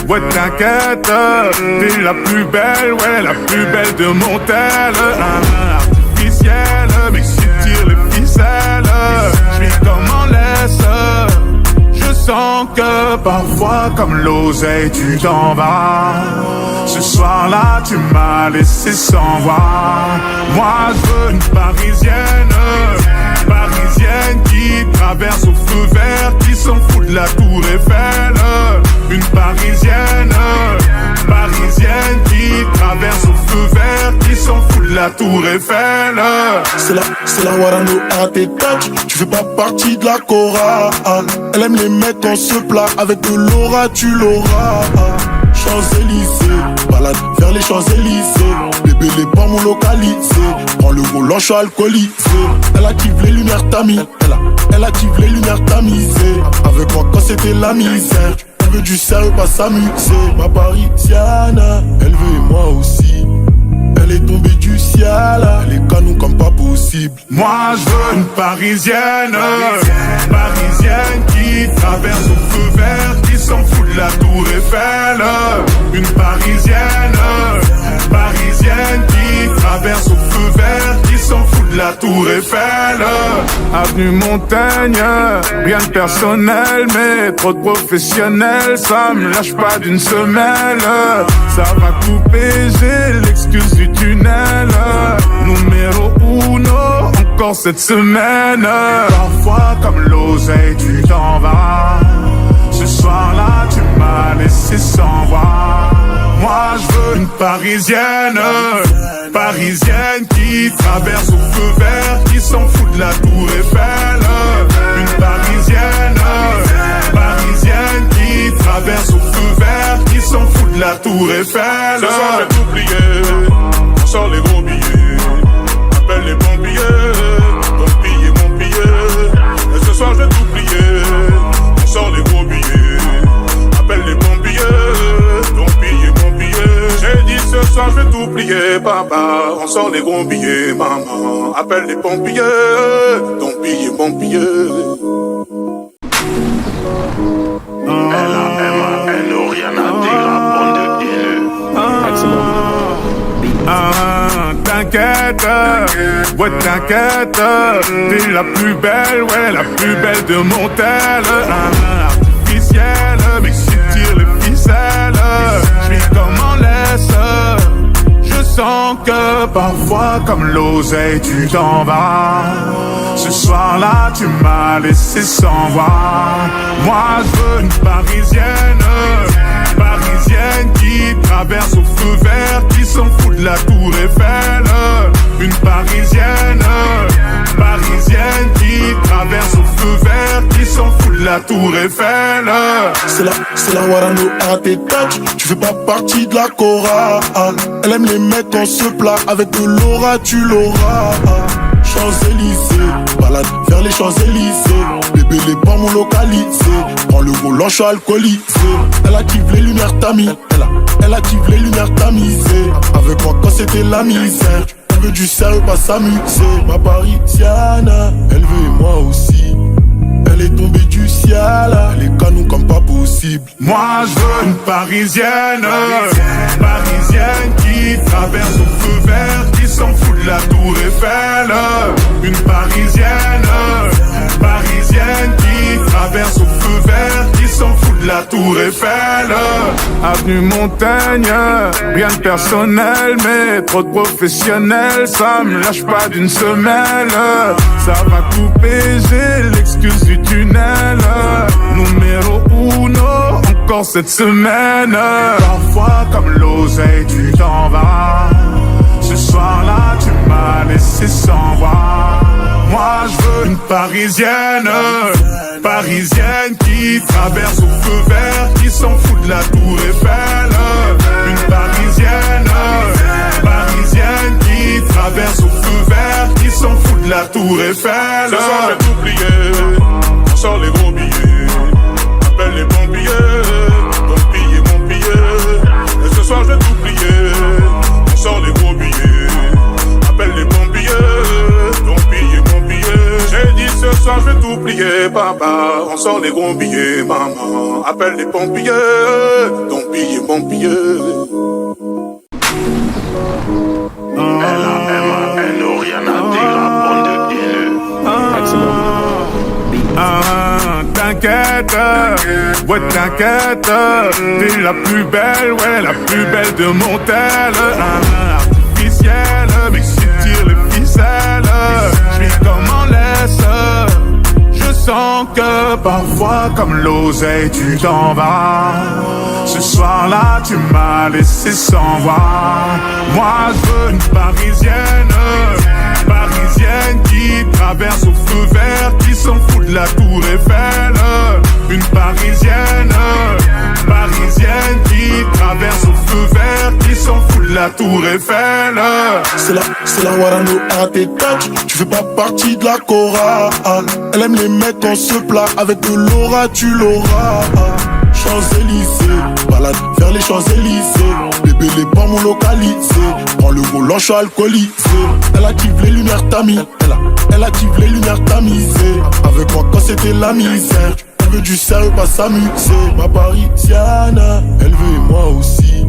Ouais t'inquiète, t'es la plus belle, ouais la plus belle de mon tel. Artificielle, mais si tire les ficelles, j'vis comme en laisse. Je sens que parfois comme l'oseille tu t'en vas. Ce soir-là tu m'as laissé sans voix. Moi je veux une parisienne, parisienne qui traverse au feu vert, qui s'en fout de la tour Eiffel. Une parisienne, parisienne qui traverse au feu vert, qui s'en fout de la tour Eiffel. C'est la Warano à tes touch, tu fais pas partie de la chorale. Elle aime les mecs en ce plat, avec de l'aura tu l'auras. Champs-Élysées, balade vers les Champs-Élysées. Bébé les pommes localisés, prends le volant, je suis alcoolisé. Elle active les lumières tamis, elle active les lumières tamisées. Avec moi quand c'était la misère, elle veut du sérieux, pas s'amuser. Ma parisienne, elle veut moi aussi. Elle est tombée du ciel, elle est canon comme pas possible. Moi je veux une parisienne, parisienne qui traverse au feu vert, qui s'en fout de la tour Eiffel. Une parisienne, parisienne qui traverse au feu vert, qui s'en fout de la tour Eiffel. Avenue Montaigne, rien de personnel, mais trop de professionnels, ça me lâche pas d'une semelle. Ça va couper, j'ai l'excuse du tunnel. Numéro uno, encore cette semaine. Parfois comme l'oseille tu t'en vas. Ce soir-là tu m'as laissé sans voix. Moi je veux une parisienne, parisienne qui traverse au feu vert, qui s'en fout de la tour Eiffel. Une parisienne, parisienne qui traverse au feu vert, qui s'en fout de la tour Eiffel. Ce soir je vais t'oublier, on sort les gros billets. Appelle les pompiers, ton billet, mon billet. Et ce soir je vais t'oublier, on sort les gros billets. Appelle les pompiers, ton billet, mon billet. J'ai dit ce soir je vais t'oublier, papa. On sort les gros billets, maman. Appelle les pompiers, ton billet, mon billet. L-A-M-A-N-O, rien à dire, la bande de haineux. T'inquiète, ouais t'inquiète, t'es la plus belle, ouais la plus belle de mon tel. Artificielle, mais si tire les ficelles, j'vis comme en laisse. Je sens que parfois comme l'oseille tu t'en vas. Ce soir-là tu m'as laissé sans voix. Moi je veux une parisienne, parisienne qui traverse au feu vert, qui s'en fout de la tour Eiffel. Une parisienne, parisienne qui traverse au feu vert, qui s'en fout de la tour Eiffel. C'est la Warano à tes touch, tu fais pas partie de la chorale. Elle aime les mecs en ce plat, avec de l'aura tu l'auras. Champs-Élysées, balade vers les Champs-Élysées. Bébé les pommes localisés, prends le volant, je suis alcoolisé. Elle active les lumières tamis, elle active les lumières tamisées. Avec moi quand c'était la misère, elle veut du sérieux, pas s'amuser. Ma parisienne, elle veut moi aussi. Elle est tombée du ciel, elle est canon comme pas possible. Moi je veux une parisienne, parisienne qui traverse au feu vert, qui s'en fout de la tour Eiffel. Une parisienne, parisienne qui traverse au feu vert, qui s'en fout de la tour Eiffel. Avenue Montaigne, rien de personnel, mais trop de professionnels, ça me lâche pas d'une semelle. Ça va couper, j'ai l'excuse du tunnel. Numéro uno, encore cette semaine. Parfois comme l'oseille tu t'en vas. Ce soir-là tu m'as laissé sans voix. Moi je veux une parisienne, parisienne qui traverse au feu vert, qui s'en fout de la tour Eiffel. Une parisienne, parisienne qui traverse au feu vert, qui s'en fout de la tour Eiffel. Ce soir je vais t'oublier, on sort les gros billets. Appelle les pompiers, ton billet, mon billet. Et ce soir je vais t'oublier, on sort les gros billets. Appelle les pompiers, ton billet, mon billet. J'ai dit ce soir je vais t'oublier. plier, papa. On sort les gros billets, maman. Appelle les pompiers. Ton billet, mon billet. L-A-M-A-N-O, rien à dire, la bande de haineux. T'inquiète, ouais t'inquiète, t'es la plus belle, ouais la plus belle de mon tel. Artificielle, mais si tire les ficelles, j'vis comme en laisse. Je sens que parfois comme l'oseille tu t'en vas. Ce soir-là tu m'as laissé sans voix. Moi je veux une parisienne, parisienne qui traverse au feu vert, qui s'en fout de la tour Eiffel. Une parisienne, parisienne qui traverse au feu vert, qui s'en fout de la tour Eiffel. C'est la Warano à tes touch. Tu fais pas partie de la chorale. Elle aime les mecs en se plat. Avec de l'aura tu l'auras. Champs-Élysées, balade vers les Champs-Élysées. Bébé les pommes localisées. Prends le volant, je suis alcoolisé. Elle active les lumières tamisées. Elle active les lumières tamisées. Avec moi quand c'était la misère. Elle veut du sérieux, pas s'amuser. Ma parisienne, elle veut et moi aussi.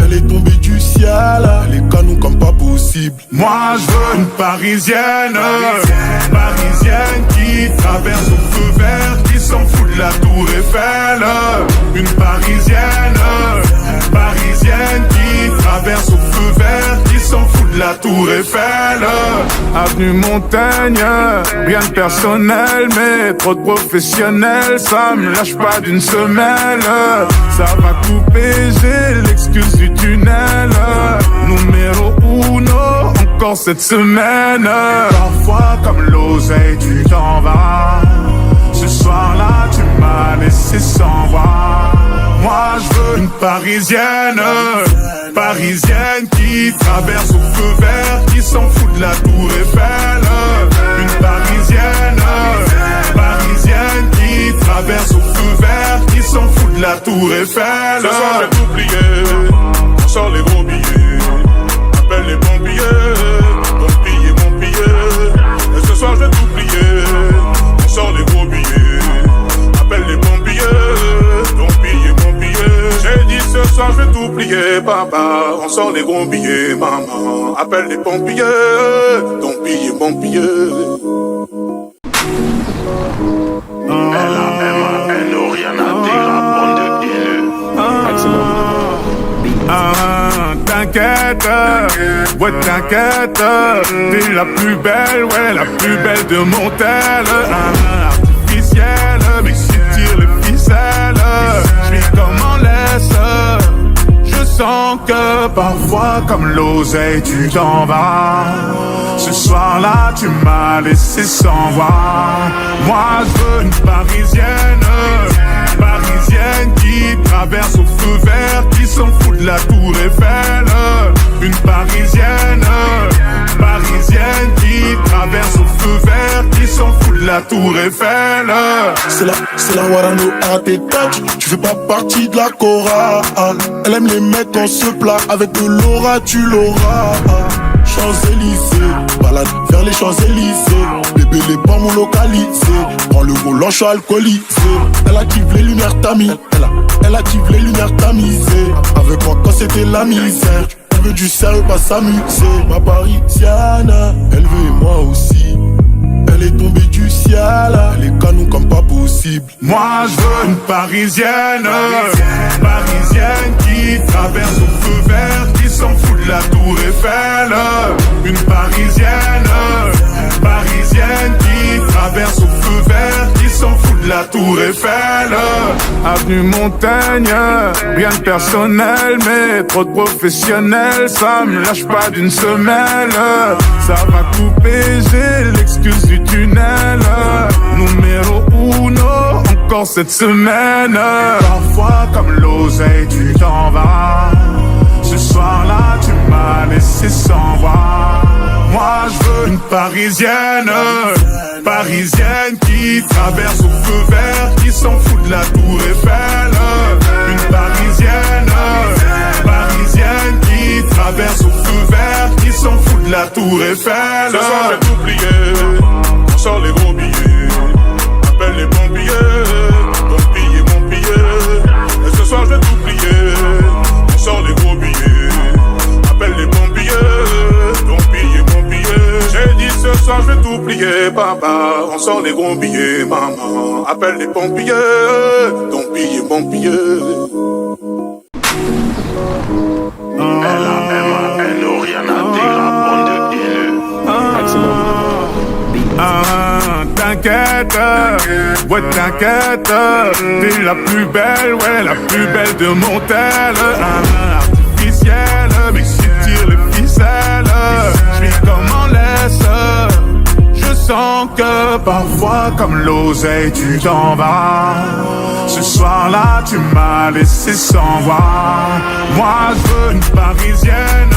Elle est tombée du ciel, elle est canon comme pas possible. Moi je veux une parisienne, parisienne qui traverse au feu vert, qui s'en fout de la tour Eiffel. Une parisienne, parisienne qui traverse au feu vert, qui s'en fout de la tour Eiffel. Avenue Montaigne, rien de personnel, mais trop de professionnels, ça me lâche pas d'une semelle. Ça va couper, j'ai l'excuse du tunnel. Numéro uno, encore cette semaine. Parfois comme l'oseille tu t'en vas. Ce soir-là tu m'as laissé sans voix. Moi je veux une parisienne, parisienne qui traverse au feu vert, qui s'en fout de la tour Eiffel. Une parisienne, parisienne qui traverse au feu vert, qui s'en fout de la tour Eiffel. Ce soir j'ai tout plié, on sort les gros billets. Appelle les pompiers, ton billet, mon billet. Et ce soir j'ai tout plié, on sort les gros billets. Appelle les pompiers, ton billet, mon billet. J'ai dit ce soir je vais tout plier, papa. On sort les gros billets, maman. Appelle les pompiers, ton billet, mon billet. L-A-M-A-N-O, rien à dire, la bande de haineux. T'inquiète, ouais t'inquiète, t'es la plus belle, ouais la plus belle de mon tel. Artificielle, mais si tire les ficelles, j'vis comme en laisse. Je sens que parfois comme l'oseille tu t'en vas. Ce soir-là tu m'as laissé sans voix. Moi je veux une parisienne, parisienne qui traverse au feu vert, qui s'en fout de la tour Eiffel. Une parisienne, parisienne qui traverse au feu vert, qui s'en fout de la tour Eiffel. C'est la Warano à tes touch. Tu fais pas partie de la chorale. Elle aime les mecs en se plat. Avec de l'aura tu l'auras. Champs-Élysées, balade vers les Champs-Élysées. Bébé les pommes localisées. Prends le volant, je suis alcoolisé. Elle active les lumières tamisées. Elle active les lumières tamisées. Avec moi quand c'était la misère. Elle veut du sérieux, pas s'amuser. Ma parisienne, elle veut et moi aussi. Elle est tombée du ciel, elle est canon comme pas possible. Moi je veux une parisienne, parisienne qui traverse au feu vert, qui s'en fout de la tour Eiffel. Une parisienne, parisienne qui traverse au feu vert, qui s'en fout de la tour Eiffel. Avenue Montaigne, rien de personnel, mais trop de professionnels, ça me lâche pas d'une semelle. Ça va couper, j'ai l'excuse du tunnel. Numéro uno, encore cette semaine. Parfois comme l'oseille tu t'en vas. Ce soir-là tu m'as laissé sans voix. Moi je veux une parisienne, parisienne qui traverse au feu vert, qui s'en fout de la tour Eiffel. Une parisienne, parisienne qui traverse au feu vert, qui s'en fout de la tour Eiffel. Ce soir j'ai tout plié, on sort les gros billets. tout plier, papa. On sort les gros billets, maman. Appelle les pompiers, ton billet, mon billet. L-A-M-A-N-O, rien à dire, la bande de haineux. T'inquiète, ouais t'inquiète, t'es la plus belle, ouais la plus belle de mon tel. Artificielle, mais si tire les ficelles, j'vis comme en laisse. Je sens que parfois comme l'oseille tu t'en vas. Ce soir-là tu m'as laissé sans voix. Moi je veux une parisienne,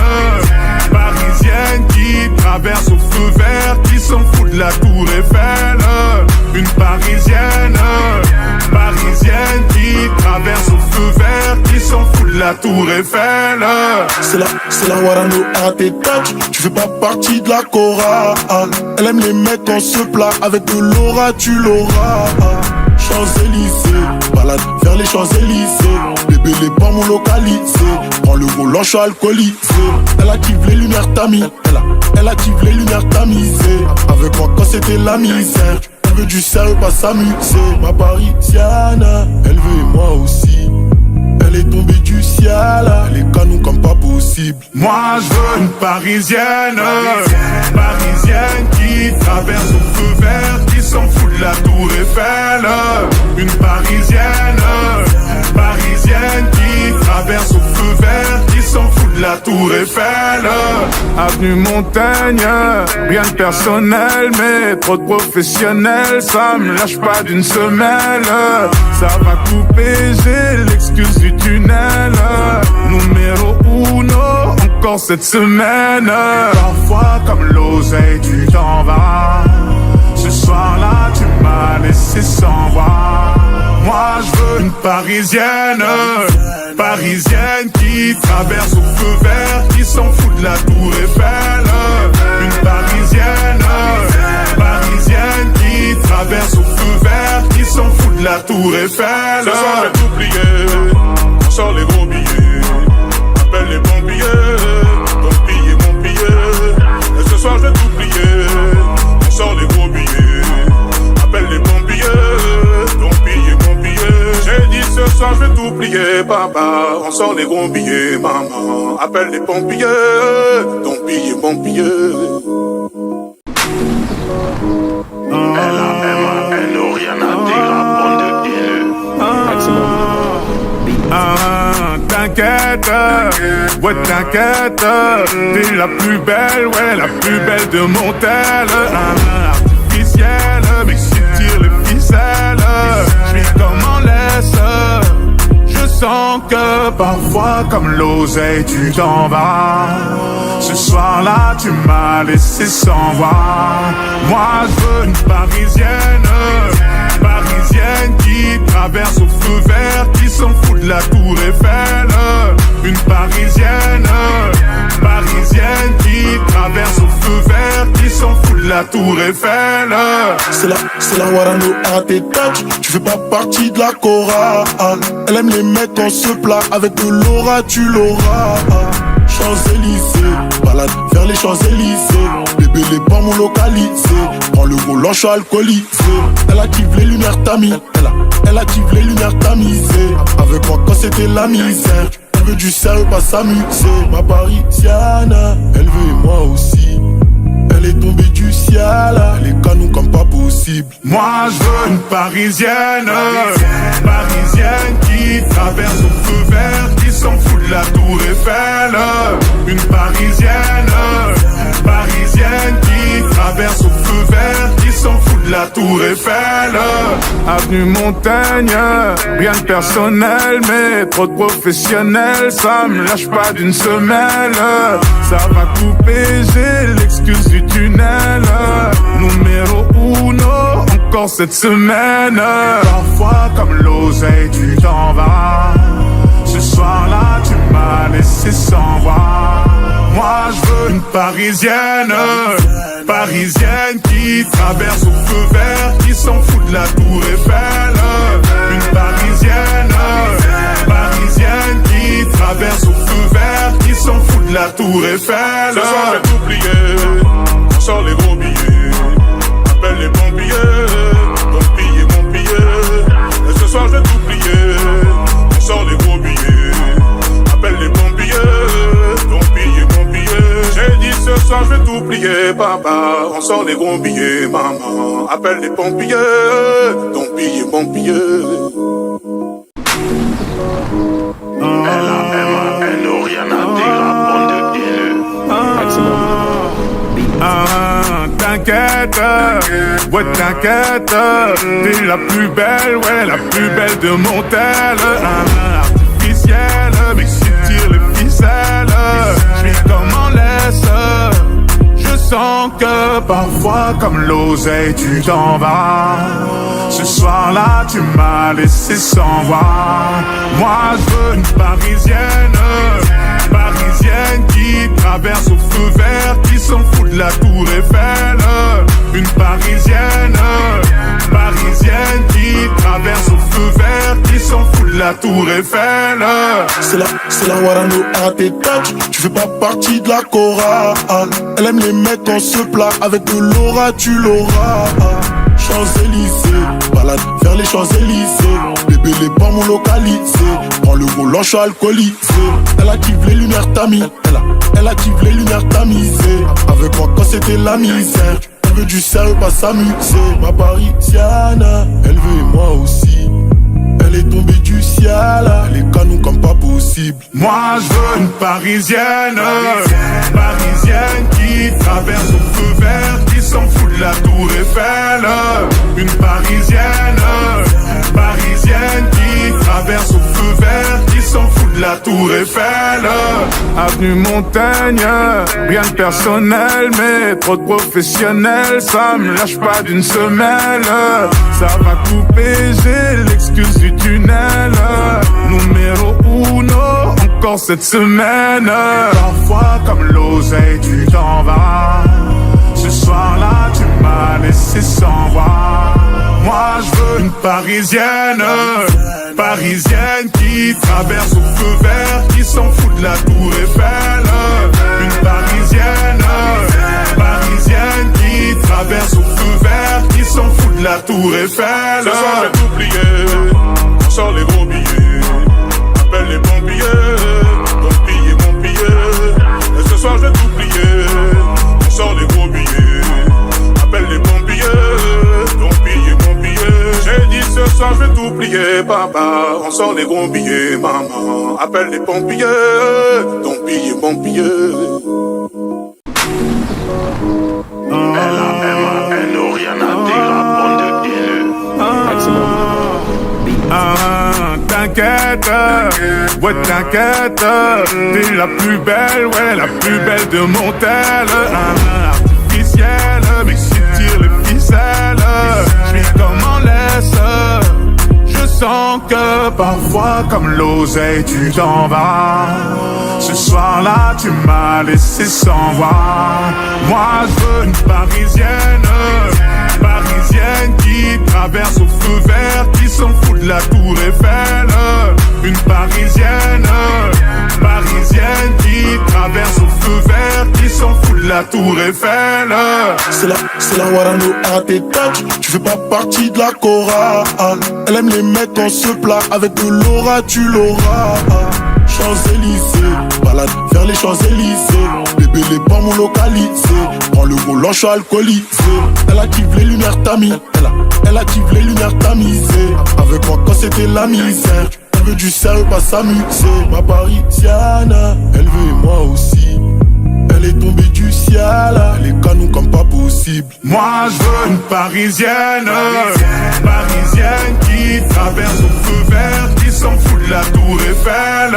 parisienne qui traverse au feu vert, qui s'en fout de la tour Eiffel. Une parisienne, parisienne qui traverse au feu vert, qui s'en fout de la tour Eiffel. C'est la Warano à tes touch. Tu fais pas partie de la chorale. Elle aime les mecs en se plat. Avec de l'aura tu l'auras. Champs-Élysées, balade vers les Champs-Élysées. Bébé les pommes localisées. Prends le volant, je suis alcoolisé. Elle active les lumières tamisées. Elle active les lumières tamisées. Avec moi quand c'était la misère. Elle veut du sérieux, pas s'amuser. Ma parisienne, elle veut moi aussi. Elle est tombée du ciel, les canons comme pas possible. Moi je veux une parisienne, parisienne qui traverse au feu vert, qui s'en fout de la tour Eiffel. Une parisienne, parisienne qui traverse au feu vert, qui s'en fout de la tour Eiffel. Avenue Montaigne, rien de personnel, mais trop de professionnels, ça me lâche pas d'une semelle. Ça va couper, j'ai l'excuse du tunnel. Numéro uno, encore cette semaine. Parfois comme l'oseille tu t'en vas. Ce soir-là tu m'as laissé sans voix. Moi je veux une parisienne, parisienne qui traverse au feu vert, qui s'en fout de la tour Eiffel. Une parisienne, parisienne qui traverse au feu vert, qui s'en fout de la tour Eiffel. Ce soir je vais tout plier, on sort les gros billets. Appelle les pompiers, ton billet, mon billet. Et ce soir je vais tout plier, on sort les gros billets. Appelle les pompiers, ton billet, mon billet. J'ai dit ce soir je vais tout plier, papa. On sort les gros billets, maman. Appelle les pompiers, ton billet, mon billet. L-A-M-A-N-O, rien à dire, la bande de haineux. T'inquiète, ouais t'inquiète, t'es la plus belle, ouais la plus belle de mon tel. Artificielle, mais si tire les ficelles, j'vis comme en laisse. Je sens que parfois comme l'oseille tu t'en vas. Ce soir-là tu m'as laissé sans voix. Moi je veux une parisienne, parisienne qui traverse au feu vert, qui s'en fout de la tour Eiffel. Une parisienne, parisienne qui traverse au feu vert, qui s'en fout de la tour Eiffel. C'est la Warano à tes touch. Tu fais pas partie de la chorale. Elle aime les mecs en se plat. Avec de l'aura tu l'auras. Champs-Élysées, balade vers les Champs-Élysées. Bébé les pommes localisées. Prends le volant, je suis alcoolisé. Elle active les lumières tamisées. Elle active les lumières tamisées. Avec moi quand c'était la misère. Elle veut du sérieux, pas s'amuser. Ma parisienne, elle veut moi aussi. Elle est tombée du ciel, les canons comme pas possible. Moi je veux une parisienne, parisienne qui traverse au feu vert, qui s'en fout de la tour Eiffel. Une parisienne, parisienne qui traverse au feu vert, qui s'en fout de la tour Eiffel. Avenue Montaigne, rien de personnel, mais trop de professionnels, ça me lâche pas d'une semelle. Ça va couper, j'ai l'excuse du tunnel. Numéro uno, encore cette semaine. Parfois comme l'oseille tu t'en vas. Ce soir-là tu m'as laissé sans voix. Moi je veux une parisienne, parisienne qui traverse au feu vert, qui s'en fout de la tour Eiffel. Une parisienne, parisienne qui traverse au feu vert, qui s'en fout de la tour Eiffel. Ce soir je vais tout plier, on sort les gros billets. soir je vais tout plier, papa. On sort les gros billets, maman. Appelle les pompiers, ton billet, mon billet. L-A-M-A-N-O, rien à dire, la bande de haineux. T'inquiète, ouais t'inquiète, t'es la plus belle, ouais la plus belle de mon tel. Artificielle, mais si tire les ficelles, j'vis comme en laisse. Je sens que parfois comme l'oseille tu t'en vas. Ce soir-là tu m'as laissé sans voix. Moi je veux une parisienne, parisienne qui traverse au feu vert, qui s'en fout de la tour Eiffel. Une parisienne, parisienne qui traverse au feu vert, qui s'en fout de la tour Eiffel. C'est la Warano à tes touch. Tu fais pas partie de la chorale. Elle aime les mecs en se plat. Avec de l'aura tu l'auras. Champs-Élysées, balade vers les Champs-Élysées. Bébé les pommes localisés. Prends le volant, je suis alcoolisé. Elle active les lumières tamisées. Elle active les lumières tamisées. Avec moi quand c'était la misère. Elle veut du sérieux, pas s'amuser. Ma parisienne, elle veut et moi aussi. Elle est tombée du ciel, les canons comme pas possible. Moi je veux une parisienne, parisienne qui traverse au feu vert, qui s'en fout de la tour Eiffel. Une parisienne, parisienne qui traverse au feu vert, qui s'en fout de la tour Eiffel. Avenue Montaigne, rien de personnel, mais trop de professionnels, ça me lâche pas d'une semelle. Ça va couper, j'ai l'excuse du tunnel. Numéro uno, encore cette semaine. Parfois comme l'oseille tu t'en vas. Ce soir-là tu m'as laissé sans voix. Moi je veux une parisienne, parisienne qui traverse au feu vert, qui s'en fout de la tour Eiffel. Une parisienne, parisienne qui traverse au feu vert, qui s'en fout de la tour Eiffel. Ce soir je vais tout plier, on sort les gros billets. Appelle les pompiers, ton billet, mon billet. Et ce soir je vais tout plier, on sort les gros billets. Appelle les pompiers, ton billet, mon billet. J'ai dit ce soir je vais tout plier, papa. On sort les gros billets, maman. Appelle les pompiers, ton billet, mon billet. L-A-M-A-N-O, rien à dire, la bande de haineux. T'inquiète, ouais t'inquiète, t'es la plus belle, ouais la plus belle de mon tel. Artificielle, mais si tire les ficelles, j'vis comme en laisse. Je sens que parfois comme l'oseille tu t'en vas. Ce soir-là tu m'as laissé sans voix. Moi je veux une parisienne, parisienne qui traverse au feu vert, qui s'en fout de la tour Eiffel. Une parisienne, parisienne qui traverse au feu vert, qui s'en fout de la tour Eiffel. C'est la Warano à tes touch. Tu fais pas partie de la chorale. Elle aime les mecs en se plat. Avec de l'aura tu l'auras. Champs-Élysées, balade vers les Champs-Élysées. Bébé les pommes localisés. Prends le volant, je suis alcoolisé. Elle active les lumières tamisées. Elle active les lumières tamisées. Avec moi quand c'était la misère. Elle veut du sérieux, pas s'amuser. Ma parisienne, elle veut et moi aussi. Elle est tombée du ciel, les canons comme pas possible. Moi je veux une parisienne, parisienne qui traverse au feu vert, qui s'en fout de la tour Eiffel.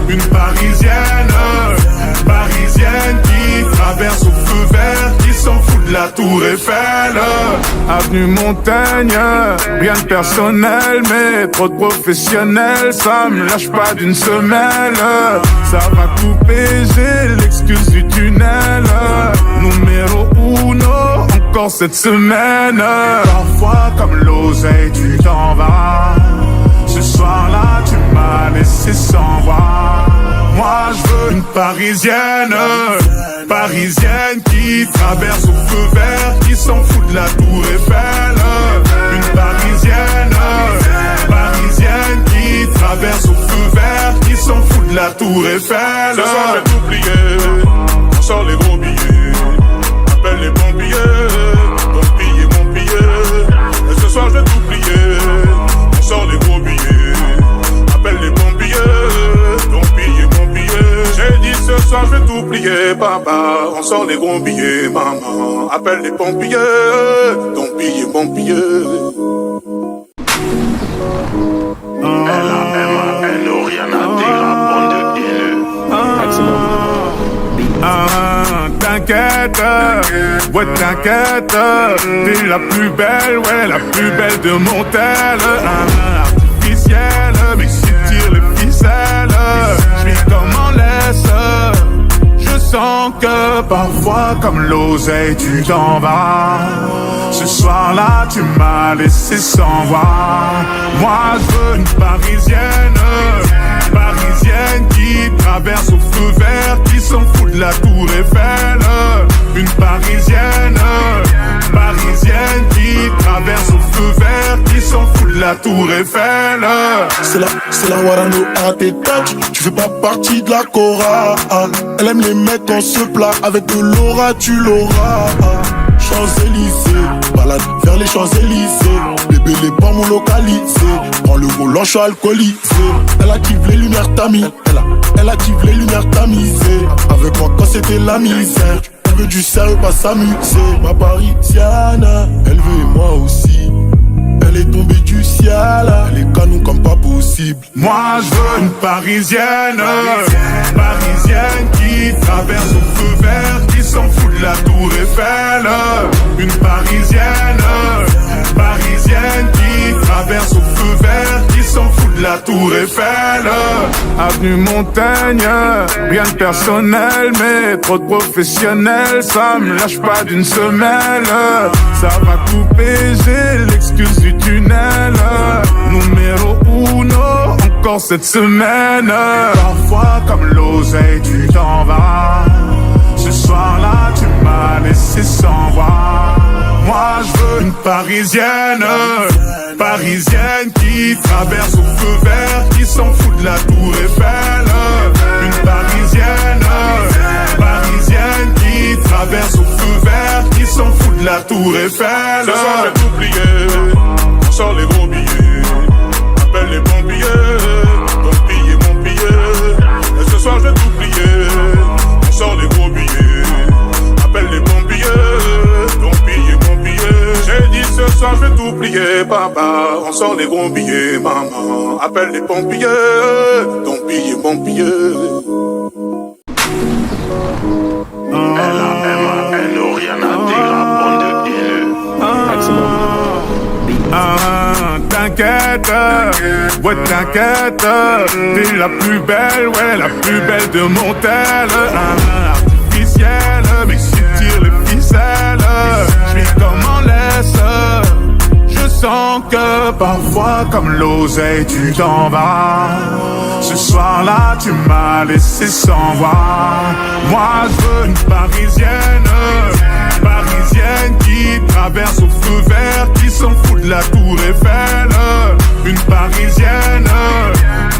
Une parisienne, parisienne qui traverse au feu vert, qui s'en fout de la tour Eiffel. Avenue Montaigne, rien de personnel, mais trop de professionnels, ça me lâche pas d'une semelle. Ça va couper, j'ai l'excuse du tunnel. Numéro uno, encore cette semaine. Parfois comme l'oseille tu t'en vas. Ce soir-là tu m'as laissé sans voix. Moi je veux une parisienne, parisienne qui traverse au feu vert, qui s'en fout de la tour Eiffel. Une parisienne, parisienne qui traverse au feu vert, qui s'en fout de la tour Eiffel. Ce soir je vais tout plier, on sort les gros billets. sort les gros billets, maman. Appelle les pompiers, ton billet, mon billet. Elle n'a rien à dire à bande de haineux. T'inquiète, ouais t'inquiète, t'es la plus belle, ouais la plus belle de mon tel. Artificielle, mais si tire les ficelles, j'vis comme en laisse. Je sens que parfois comme l'oseille tu t'en vas. Ce soir-là tu m'as laissé sans voix. Moi je veux une parisienne, parisienne qui traverse au feu vert, qui s'en fout de la tour Eiffel. Une parisienne, parisienne qui traverse au feu vert, qui s'en fout de la tour Eiffel. C'est la Warano à tes touch. Tu fais pas partie de la chorale. Elle aime les mecs en se plat. Avec de l'aura tu l'auras. Champs-Élysées, balade vers les Champs-Élysées. Bébé les pommes localisés. Prends le volant, je suis alcoolisé. Elle active les lumières tamisées. Elle active les lumières tamisées. Avec moi quand c'était la misère. Elle veut du sérieux, pas s'amuser. Ma parisienne, elle veut et moi aussi. Elle est tombée du ciel, les canons comme pas possible. Moi je veux une parisienne, parisienne qui traverse au feu vert, qui s'en fout de la tour Eiffel. Une parisienne, parisienne qui traverse au feu vert, qui s'en fout de la tour Eiffel. Avenue Montaigne, rien de personnel, mais trop de professionnels, ça me lâche pas d'une semelle. Ça va couper, j'ai l'excuse du tunnel. Numéro uno, encore cette semaine. Parfois comme l'oseille tu t'en vas. Ce soir-là tu m'as laissé sans voix. Moi je veux une parisienne, parisienne qui traverse au feu vert, qui s'en fout de la tour Eiffel. Une parisienne, parisienne qui traverse au feu vert, qui s'en fout de la tour Eiffel. Ce soir j'ai tout plié, on sort les gros billets. Appelle les pompiers, ton billet, mon billet. Et ce soir j'ai tout plié, on sort les gros billets. Appelle les pompiers, ton billet, mon billet. J'ai dit ce soir je vais tout plier, papa. On sort les gros billets, maman. Appelle les pompiers, ton billet, mon billet. Elle n'a rien à dire à bande de haineux. T'inquiète, ouais t'inquiète, t'es la plus belle, ouais la plus belle de mon tel. Artificielle, mais si tire les ficelles, j'vis comme en laisse. Je sens que parfois comme l'oseille tu t'en vas. Ce soir-là tu m'as laissé sans voix. Moi je veux une parisienne, parisienne qui traverse au feu vert, qui s'en fout de la tour Eiffel. Une parisienne,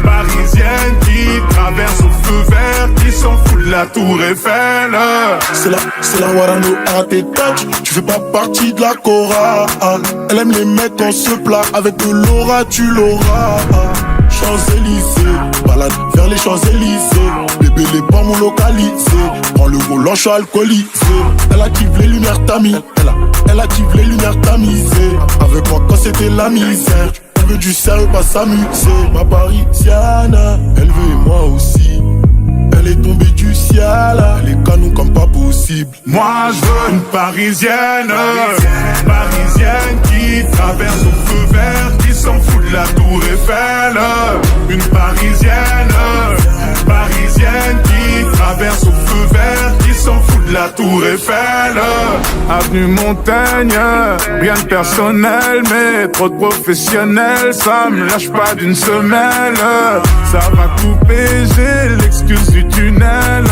parisienne qui traverse au feu vert, qui s'en fout de la tour Eiffel. C'est la Warano à tes touch. Tu fais pas partie de la chorale. Elle aime les mecs en se plat. Avec de l'aura tu l'auras. Champs-Élysées, balade vers les Champs-Élysées. Bébé les pommes localisés. Prends le volant, je suis alcoolisé. Elle active les lumières tamisées. Elle active les lumières tamisées. Avec moi quand c'était la misère. Elle veut du sérieux, pas s'amuser. Ma parisienne, elle veut et moi aussi. Elle est tombée du ciel, les canons comme pas possible. Moi je veux une parisienne, parisienne qui traverse au feu vert, qui s'en fout de la tour Eiffel. Une parisienne, parisienne qui traverse au feu vert, qui s'en fout de la tour Eiffel. Avenue Montaigne, rien de personnel, mais trop de professionnels, ça me lâche pas d'une semelle. Ça va couper, j'ai l'excuse du tunnel.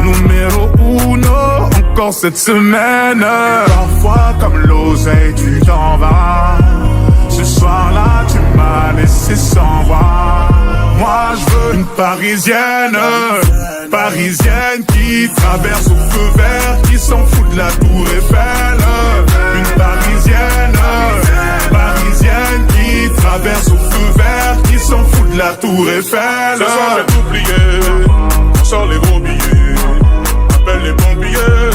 Numéro uno, encore cette semaine. Parfois comme l'oseille tu t'en vas. Ce soir-là tu m'as laissé sans voix. Moi je veux une parisienne, parisienne qui traverse au feu vert, qui s'en fout de la tour Eiffel. Une parisienne, parisienne qui traverse au feu vert, qui s'en fout de la tour Eiffel. Ce soir j'ai tout plié, on sort les gros billets. Appelle les pompiers,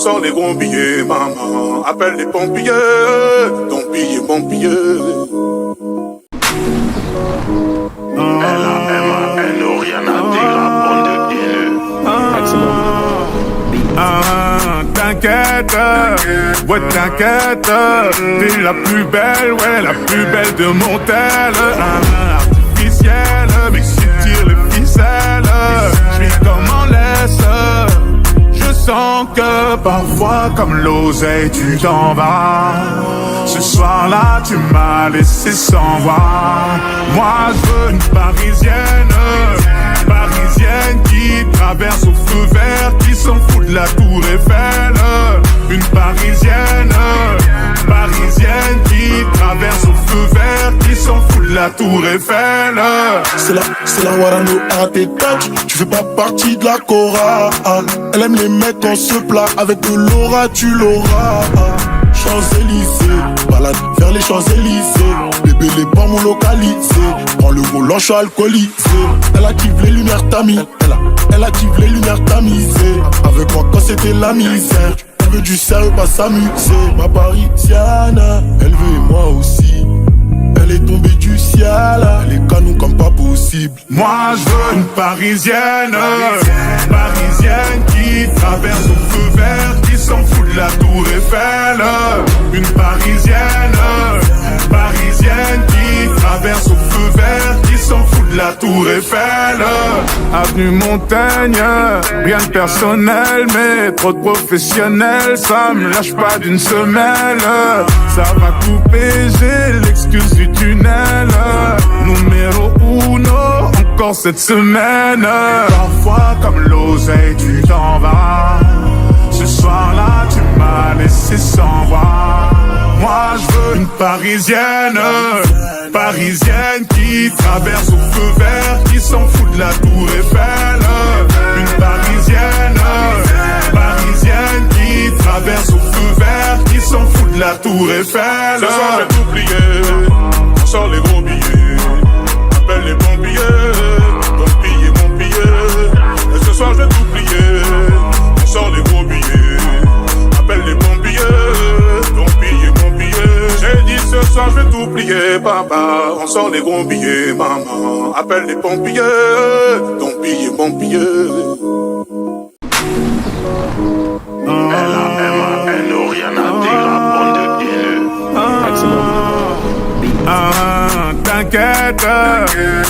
sort les gros billets, maman. Appelle les pompiers, ton billet, mon billet. L-A-M-A-N-O, rien à dire, la bande de haineux. T'inquiète, ouais t'inquiète, t'es la plus belle, ouais la plus belle de mon tel. Artificielle, mais si tire les ficelles, j'vis comme en laisse. Je sens que parfois comme l'oseille tu t'en vas. Ce soir-là tu m'as laissé sans voix. Moi je veux une parisienne, parisienne qui traverse au feu vert, qui s'en fout de la tour Eiffel. Une parisienne, parisienne qui traverse au feu vert, qui s'en fout de la tour Eiffel. C'est la Warano à tes touch. Tu fais pas partie de la chorale. Elle aime les mecs en se plat. Avec de l'aura tu l'auras. Champs-Élysées, balade vers les Champs-Élysées. Bébé les bombes m'ont localisé. Prends le volant, je suis alcoolisé. Elle active les lumières tamisées. Elle active les lumières tamisées. Avec moi quand c'était la misère. Elle veut du sérieux, pas s'amuser. Ma parisienne, elle veut et moi aussi. Elle est tombée du ciel, les canons comme pas possible. Moi je veux une parisienne, parisienne qui traverse au feu vert, qui s'en fout de la tour Eiffel. Une parisienne, parisienne qui traverse au feu vert, qui s'en fout de la tour Eiffel. Avenue Montaigne, rien de personnel, mais trop de professionnels, ça me lâche pas d'une semelle. Ça va couper, j'ai l'excuse du tunnel. Numéro uno, encore cette semaine. Parfois comme l'oseille tu t'en vas. Ce soir-là tu m'as laissé sans voix. Moi je veux une parisienne, parisienne qui traverse au feu vert, qui s'en fout de la tour Eiffel. Une parisienne, parisienne qui traverse au feu vert, qui s'en fout de la tour Eiffel. Ce soir j'ai tout plié, on sort les gros billets. Appelle les pompiers, ton billet, mon billet. Et ce soir j'ai tout plié, on sort les gros billets. Appelle les pompiers, ton billet, mon billet. J'ai dit ce soir je vais tout plier, papa. On sort les gros billets, maman. Appelle les pompiers, ton billet, mon billet. L-A-M-A-N-O, rien à dire, la bande de haineux. T'inquiète,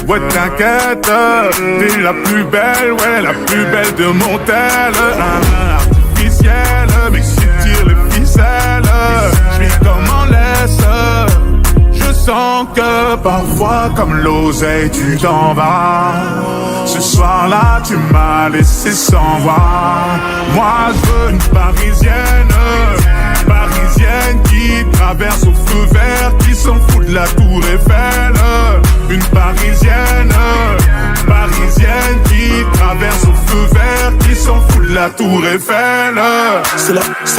ouais t'inquiète, t'es la plus belle, ouais la plus belle de mon tel. Artificielle, mais si tire les ficelles, j'vis comme en laisse. Je sens que parfois comme l'oseille tu t'en vas. Ce soir-là tu m'as laissé sans voix. Moi je veux une parisienne, parisienne qui traverse au feu vert, qui s'en fout de la tour Eiffel. Une parisienne, parisienne qui traverse au feu vert, qui s'en fout de la tour Eiffel. C'est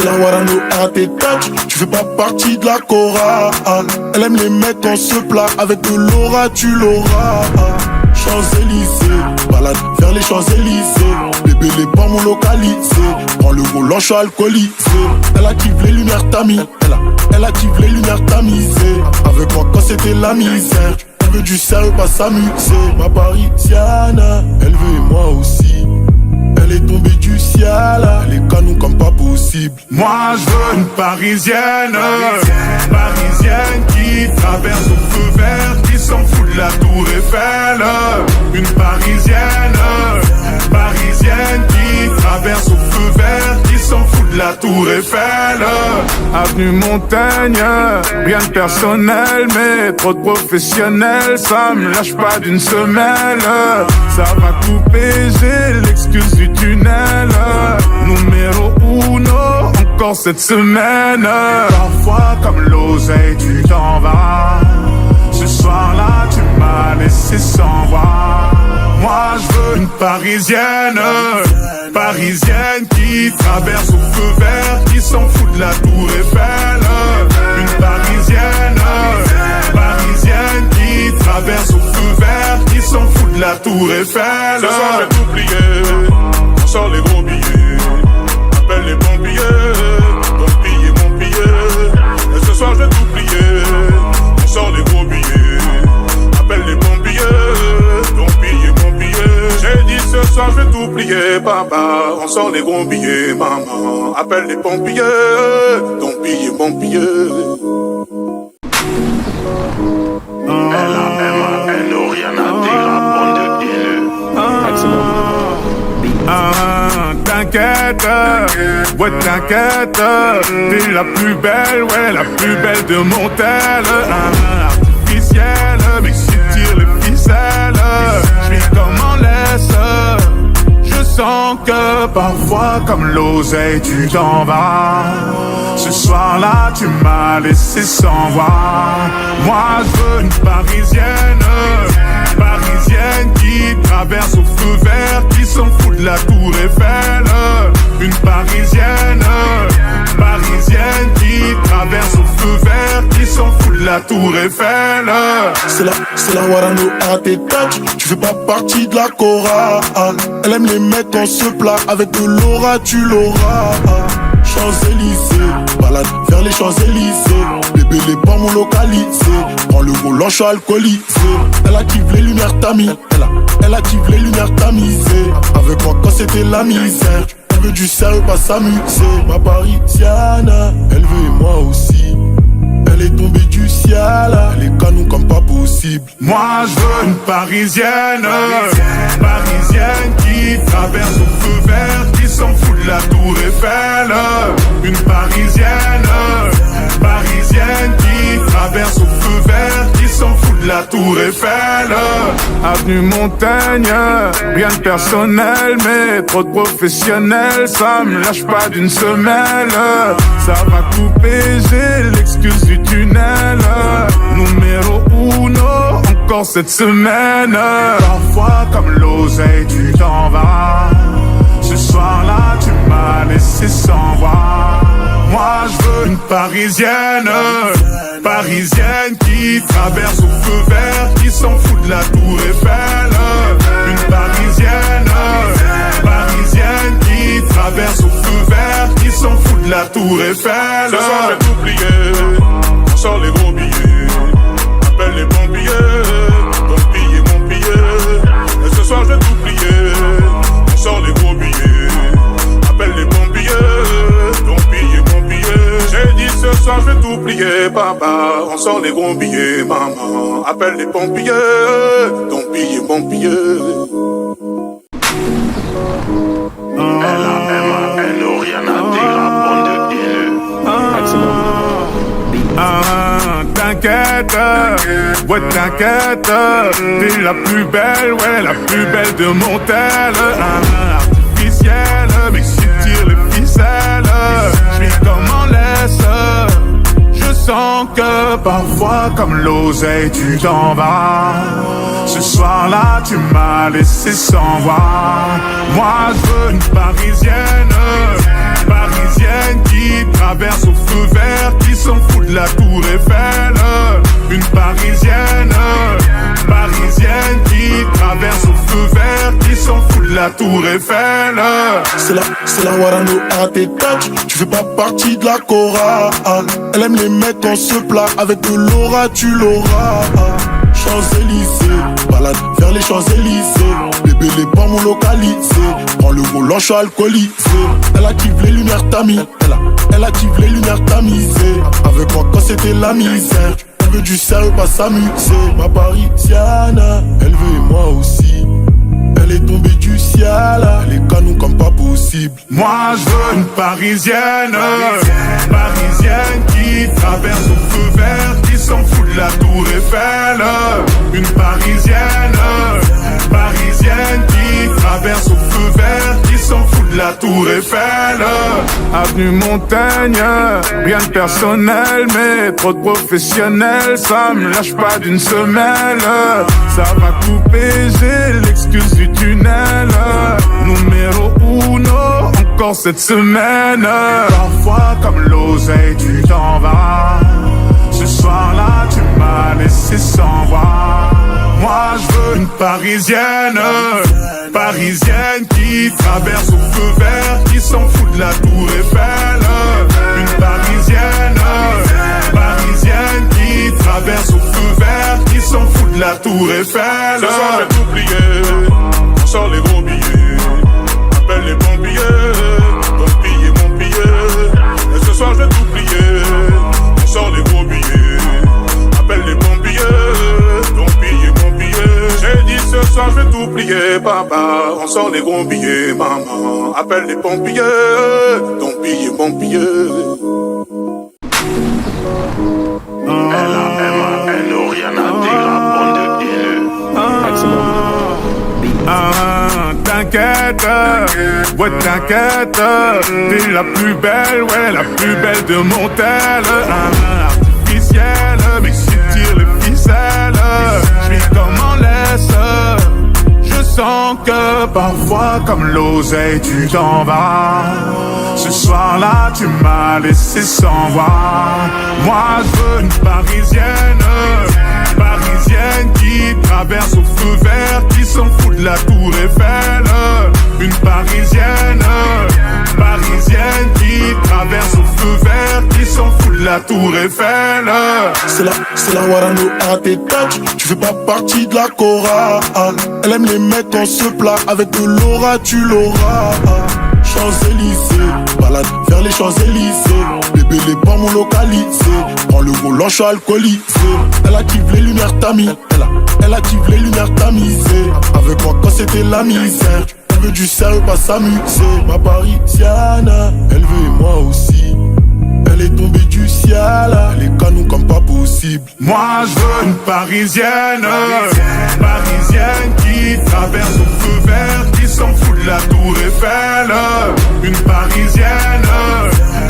la Warano à tes touch. Tu fais pas partie de la chorale. Elle aime les mecs en se plat. Avec de l'aura tu l'auras. Champs-Élysées, balade vers les Champs-Élysées. Bébé les bombes m'ont localisé. Prends le volant, je suis alcoolisé. Elle active les lumières tamisées. Elle active les lumières tamisées. Avec moi quand c'était la misère. Elle veut du sérieux, pas s'amuser. Ma parisienne, elle veut et moi aussi. Elle est tombée du ciel, les canons comme pas possible. Moi je veux une parisienne, parisienne qui traverse au feu vert, qui s'en fout de la tour Eiffel. Une parisienne, parisienne qui traverse au feu vert, qui s'en fout de la tour Eiffel. Avenue Montaigne, rien de personnel, mais trop de professionnels, ça me lâche pas d'une semelle. Ça va couper, j'ai l'excuse du tunnel. Numéro uno, encore cette semaine. Parfois comme l'oseille tu t'en vas. Ce soir-là tu m'as laissé sans voix. Moi je veux une parisienne, parisienne qui traverse au feu vert, qui s'en fout de la tour Eiffel. Une parisienne, parisienne qui traverse au feu vert, qui s'en fout de la tour Eiffel. Ce soir j'ai tout plié, on sort les gros billets. Appelle les pompiers, tout plier. On sort les gros billets. Appelle les pompiers. Ton billet, mon billet. J'ai dit ce soir je vais tout plier, papa. On sort les gros billets, maman. Appelle les pompiers. Ton billet, mon billet. L-A-M-A-N-O, rien à dire, la bande de haineux. T'inquiète, ouais t'inquiète, t'es la plus belle, ouais la plus belle de mon tel. Artificielle, mais si tire les ficelles, j'vis comme en laisse. Je sens que parfois comme l'oseille tu t'en vas. Ce soir-là tu m'as laissé sans voix. Moi je veux une parisienne, parisienne qui traverse au feu vert, qui s'en fout de la tour Eiffel. Une parisienne, parisienne qui traverse au feu vert, qui s'en fout de la tour Eiffel. C'est la Warano à tes touch. Tu fais pas partie de la chorale. Elle aime les mecs en se plat. Avec de l'aura tu l'auras. Champs-Élysées, balade vers les Champs-Élysées. Bébé les bombes m'ont localisé. Prends le volant, je suis alcoolisé. Elle active les lumières tamisées. Elle active les lumières tamisées. Avec moi quand c'était la misère. Elle veut du sérieux, pas s'amuser. Ma parisienne, elle veut et moi aussi. Elle est tombée du ciel, les canons comme pas possible. Moi je veux une parisienne, parisienne qui traverse au feu vert, qui s'en fout de la tour Eiffel. Une parisienne, parisienne qui traverse au feu vert, qui s'en fout de la tour Eiffel. Avenue Montaigne, rien de personnel, mais trop de professionnels, ça me lâche pas d'une semelle. Ça va couper, j'ai l'excuse du tunnel. Numéro uno, encore cette semaine. Parfois comme l'oseille tu t'en vas. Ce soir-là tu m'as laissé sans voix. Moi je veux une parisienne, parisienne qui traverse au feu vert, qui s'en fout de la tour Eiffel. Une parisienne, parisienne qui traverse au feu vert, qui s'en fout de la tour Eiffel. Ce soir je vais tout plier. On sort les gros billets. Appelle les pompiers. Ton billet, mon billet. Et ce soir je vais tout plier. On sort les gros billets. Appelle les pompiers. Ton billet, mon billet. J'ai dit ce soir je vais tout plier, papa. On sort les gros billets, maman. Appelle les pompiers. Ton billet, mon billet. L-A-M-A-N-O, rien à dire, la bande de haineux. T'inquiète, ouais t'inquiète, t'es la plus belle, ouais la plus belle de mon tel. Artificielle, mais si tire les ficelles, j'vis comme en laisse. Je sens que parfois comme l'oseille tu t'en vas. Ce soir-là tu m'as laissé sans voix. Moi je veux une parisienne, parisienne qui traverse au feu vert, qui s'en fout de la tour Eiffel. Une parisienne, parisienne qui traverse au feu vert, qui s'en fout de la tour Eiffel. C'est la Warano à tes touch. Tu fais pas partie de la chorale. Elle aime les mecs en se plat. Avec de l'aura tu l'auras. Champs-Élysées, balade vers les Champs-Élysées. Bébé les bombes m'ont localisé. Prends le volant, je suis alcoolisé. Elle active les lumières tamisées. Elle active les lumières tamisées. Avec moi quand c'était la misère. Elle veut du sérieux, pas s'amuser. Ma parisienne, elle veut et moi aussi. Elle est tombée du ciel, les canons comme pas possible. Moi je veux une parisienne, parisienne qui traverse au feu vert, qui s'en fout de la tour Eiffel. Une parisienne, parisienne qui traverse au feu vert, qui s'en fout de la tour Eiffel. Avenue Montaigne, rien de personnel, mais trop de professionnels, ça me lâche pas d'une semelle. Ça va couper, j'ai l'excuse du tunnel. Numéro uno, encore cette semaine. Parfois comme l'oseille tu t'en vas. Ce soir-là tu m'as laissé sans voix. Moi je veux une parisienne, parisienne qui traverse au feu vert, qui s'en fout de la tour Eiffel. Une parisienne, parisienne tour Eiffel. Ce soir j'ai tout plié, on sort les gros billets. Appelle les pompiers, ton billet, mon billet. Et ce soir j'ai tout plié, on sort les gros billets. Appelle les pompiers, ton billet, mon billet. J'ai dit ce soir je vais tout plier, papa. On sort les gros billets, maman. Appelle les pompiers, ton billet, mon billet. L-A-M-A-N-O, rien à dire, la bande de haineux. T'inquiète, ouais t'inquiète, t'es la plus belle, ouais la plus belle de mon tel. Artificielle, mais si tire les ficelles, j'vis comme en laisse. Je sens que parfois comme l'oseille tu t'en vas. Ce soir-là tu m'as laissé sans voix. Moi je veux une parisienne, parisienne qui traverse au feu vert, qui s'en fout de la tour Eiffel. Une parisienne, parisienne qui traverse au feu vert, qui s'en fout de la tour Eiffel. C'est la Warano à tes touch. Tu fais pas partie de la chorale. Elle aime les mecs en se plat. Avec de l'aura tu l'auras. Champs-Élysées, balade vers les Champs-Élysées. Bébé les bombes m'ont localisé. Prends le volant, je suis alcoolisé. Elle active les lumières tamis. Elle active les lumières tamisées. Avec moi quand c'était la misère. Elle veut du sérieux, pas s'amuser. Ma parisienne, elle veut et moi aussi. Elle est tombée du ciel, les canons comme pas possible. Moi je veux une parisienne, parisienne qui traverse au feu vert, qui s'en fout de la tour Eiffel. Une parisienne,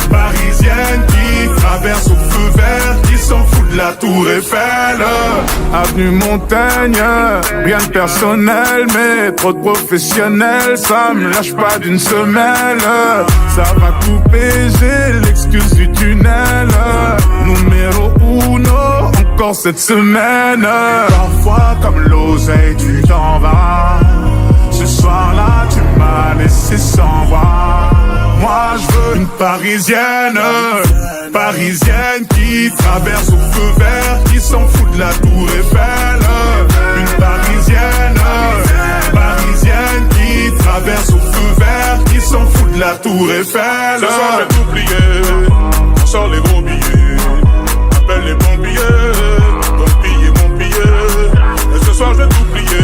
parisienne qui traverse au feu vert, qui s'en fout de la tour Eiffel. Avenue Montaigne, rien de personnel, mais trop de professionnels, ça me lâche pas d'une semelle. Ça va couper, j'ai l'excuse du tunnel. Numéro uno, encore cette semaine. Parfois comme l'oseille tu t'en vas. Ce soir-là tu m'as laissé sans voix. Moi je veux une parisienne, parisienne qui traverse au feu vert, qui s'en fout de la tour Eiffel. Une parisienne, parisienne qui traverse au feu vert, qui s'en fout de la tour Eiffel. Ce soir j'ai tout plié, on sort les gros billets. Appelle les pompiers, ton billet, mon billet. Et ce soir j'ai tout plié,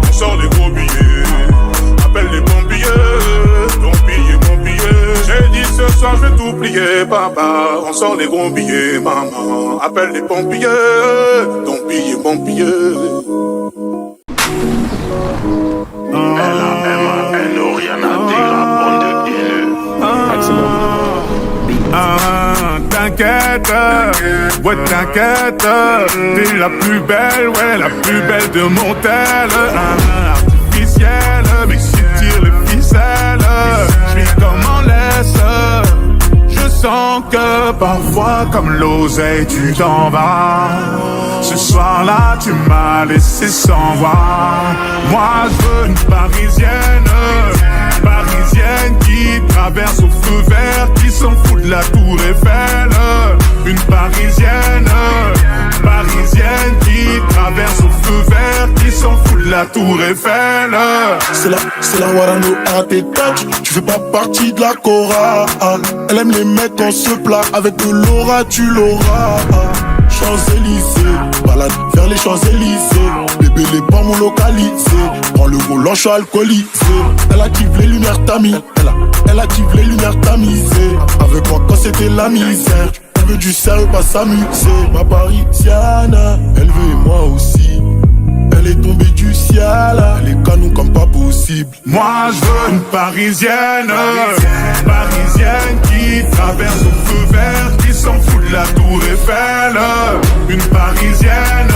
on sort les gros billets. Appelle les pompiers, ton billet, mon billet. J'ai dit ce soir je vais tout plier, papa. On sort les gros billets, maman. Appelle les pompiers, ton billet, mon billet. L-A-M-A-N-O, rien à dire, la bande de haineux. T'inquiète, ouais t'inquiète, t'es la plus belle, ouais la plus belle de mon tel. Artificielle, mais si tire les ficelles, j'vis comme en laisse. Je sens que parfois comme l'oseille tu t'en vas. Ce soir-là tu m'as laissé sans voix. Moi je veux une parisienne, parisienne qui traverse au feu vert, qui s'en fout de la tour Eiffel. Une parisienne, parisienne qui traverse au feu vert, qui s'en fout de la tour Eiffel. C'est la Warano à tes touch. Tu fais pas partie de la chorale. Elle aime les mecs en se plat. Avec de l'aura tu l'auras. Champs-Élysées, balade vers les Champs-Élysées. Bébé les bombes m'ont localisé. Prends le volant, je suis alcoolisé. Elle active les lumières tamis. Elle active les lumières tamisées. Avec moi quand c'était la misère. Elle veut du sérieux, pas s'amuser. Ma parisienne, elle veut et moi aussi. Elle est tombée du ciel, les canons comme pas possible. Moi je veux une parisienne, parisienne qui traverse au feu vert, qui s'en fout de la tour Eiffel. Une parisienne,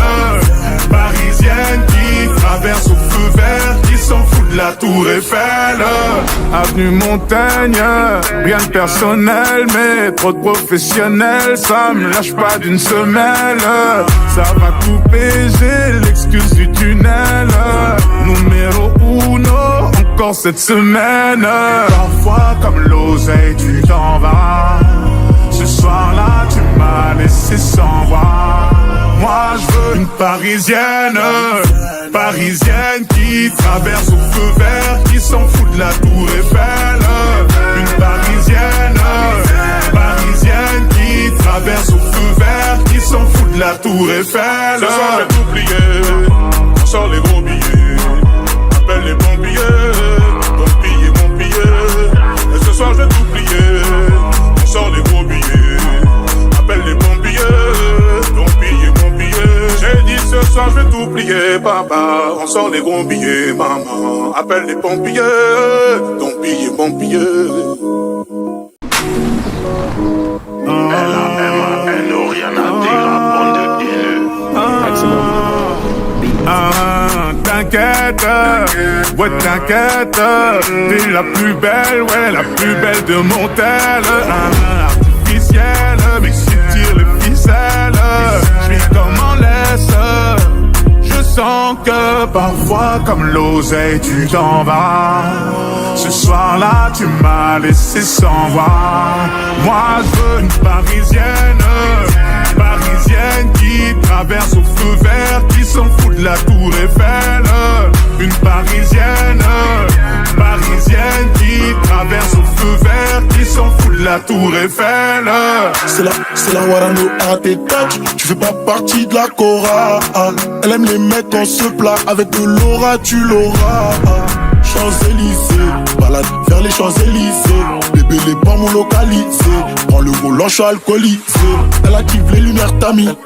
parisienne qui traverse au feu vert, qui s'en fout de la tour Eiffel. Avenue Montaigne, rien de personnel, mais trop de professionnels, ça me lâche pas d'une semelle. Ça va couper, j'ai l'excuse du tunnel. Numéro uno, encore cette semaine. Parfois comme l'oseille tu t'en vas. Ce soir-là tu m'as laissé sans voix. Moi je veux une parisienne. parisienne, parisienne qui traverse au feu vert, qui s'en fout de la tour Eiffel. Une parisienne, parisienne qui traverse au feu vert, qui s'en fout de la tour Eiffel. Ce soir j'ai tout plié, on sort les gros billets, appelle les pompiers, ton billet, mon billet. Et ce soir j'ai tout plié, on sort les gros billets, appelle les pompiers, ton billet, mon billet. J'ai dit ce soir je vais tout plier, papa, on sort les gros billets, maman, appelle les pompiers, ton billet, mon billet. L-A-M-A-N-O, rien à dire, la bande de haineux. T'inquiète, ouais t'inquiète, t'es la plus belle, ouais la plus belle de mon tel. Artificielle, mais si tire les ficelles, j'suis comme en laisse. Je sens que parfois comme l'oseille tu t'en vas. Ce soir-là tu m'as laissé sans voix. Moi je veux une parisienne, parisienne qui traverse au feu vert, qui s'en fout de la tour Eiffel. Une parisienne, parisienne qui traverse au feu vert, qui s'en fout de la tour Eiffel. C'est la Warano à tes touch. Tu fais pas partie de la chorale. Elle aime les mecs quand se plat. Avec de l'aura tu l'auras. Champs-Élysées, balade vers les Champs-Élysées. Bébé les pommes localisées. Prends le volant, je suis alcoolisé. Elle active les lumières tamis.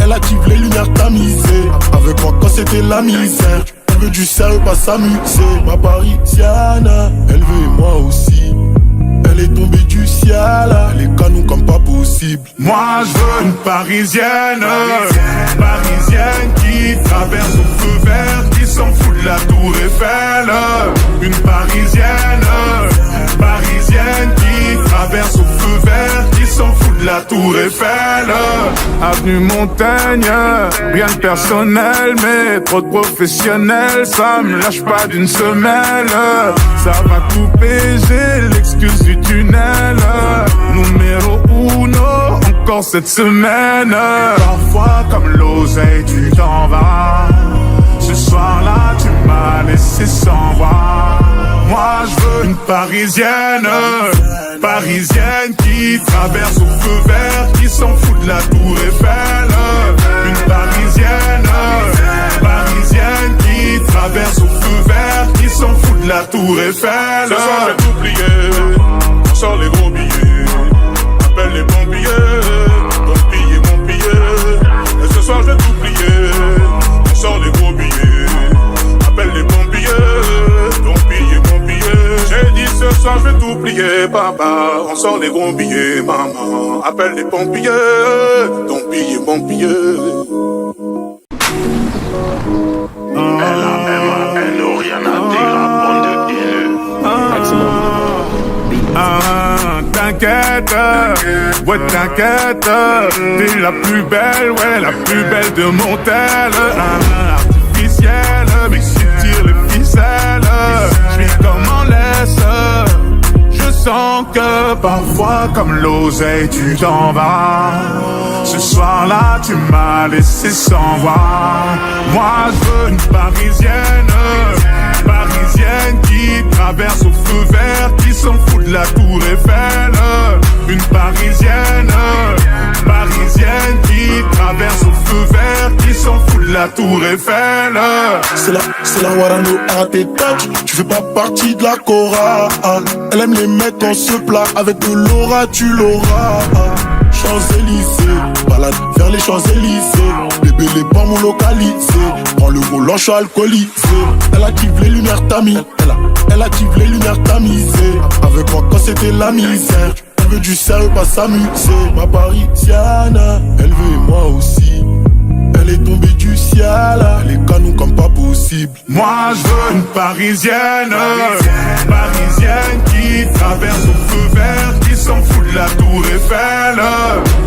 Elle active les lumières tamisées. Avec moi quand c'était la misère. Elle veut du sérieux, pas s'amuser. Ma parisienne, elle veut et moi aussi. Elle est tombée du ciel, les canons comme pas possible. Moi je veux une parisienne, parisienne qui traverse au feu vert, qui s'en fout de la tour Eiffel. Une parisienne, parisienne qui traverse au feu vert, qui s'en fout de la tour Eiffel. Avenue Montaigne, rien de personnel, mais trop de professionnels, ça me lâche pas d'une semelle. Ça va couper, j'ai l'excuse du tunnel. Numéro uno, encore cette semaine. Parfois comme l'oseille tu t'en vas. Ce soir-là tu m'as laissé sans voix. Moi je veux une parisienne, parisienne qui traverse au feu vert, qui s'en fout de la tour Eiffel. Une parisienne, parisienne qui traverse au feu vert, qui s'en fout de la tour Eiffel. Ce soir j'ai tout plié, on sort les gros billets, appelle les pompiers, ton billet, mon billet. Et ce soir j'ai tout plié, on sort les gros billets, appelle les pompiers, ton billet, mon billet. J'ai dit ce soir je vais tout plier, papa, on sort les gros billets, maman, appelle les pompiers, ton billet, mon billet. L-A-M-A-N-O, rien à dire, la bande de haineux. T'inquiète, ouais t'inquiète, t'es la plus belle, ouais la plus belle de mon tel. Artificielle, mais si tire les ficelles, j'suis comme en laisse. Je sens que parfois comme l'oseille tu t'en vas. Ce soir-là tu m'as laissé sans voix. Moi je veux une parisienne, parisienne qui traverse au feu vert, qui s'en fout de la tour Eiffel. Une parisienne, parisienne qui traverse au feu vert, qui s'en fout de la tour Eiffel. C'est la Warano à tes touch. Tu fais pas partie de la chorale. Elle aime les mecs quand se plat. Avec de l'aura tu l'auras. Champs-Élysées, balade vers les Champs-Élysées. Bébé les pommes localisées. Prends le volant, je suis alcoolisé. Elle active les lumières tamis. Elle active les lumières tamisées. Avec moi quand c'était la misère. Elle veut du sérieux, pas s'amuser. Ma parisienne, elle veut et moi aussi. Elle est tombée du ciel, les canons comme pas possible. Moi je veux une parisienne, parisienne qui traverse au feu vert, qui s'en fout de la tour Eiffel.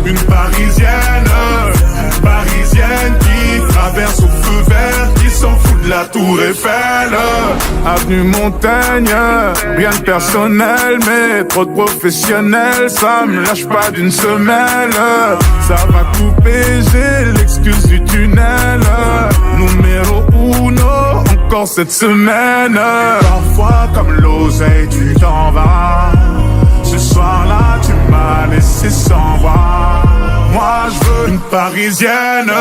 Une parisienne, parisienne qui traverse au feu vert, qui s'en fout de la tour Eiffel. Avenue Montaigne, rien de personnel, mais trop de professionnels, ça me lâche pas d'une semelle. Ça va couper, j'ai l'excuse du tunnel. cette semaine. Parfois comme l'oseille tu t'en vas. Ce soir-là tu m'as laissé sans voix. Moi je veux une parisienne,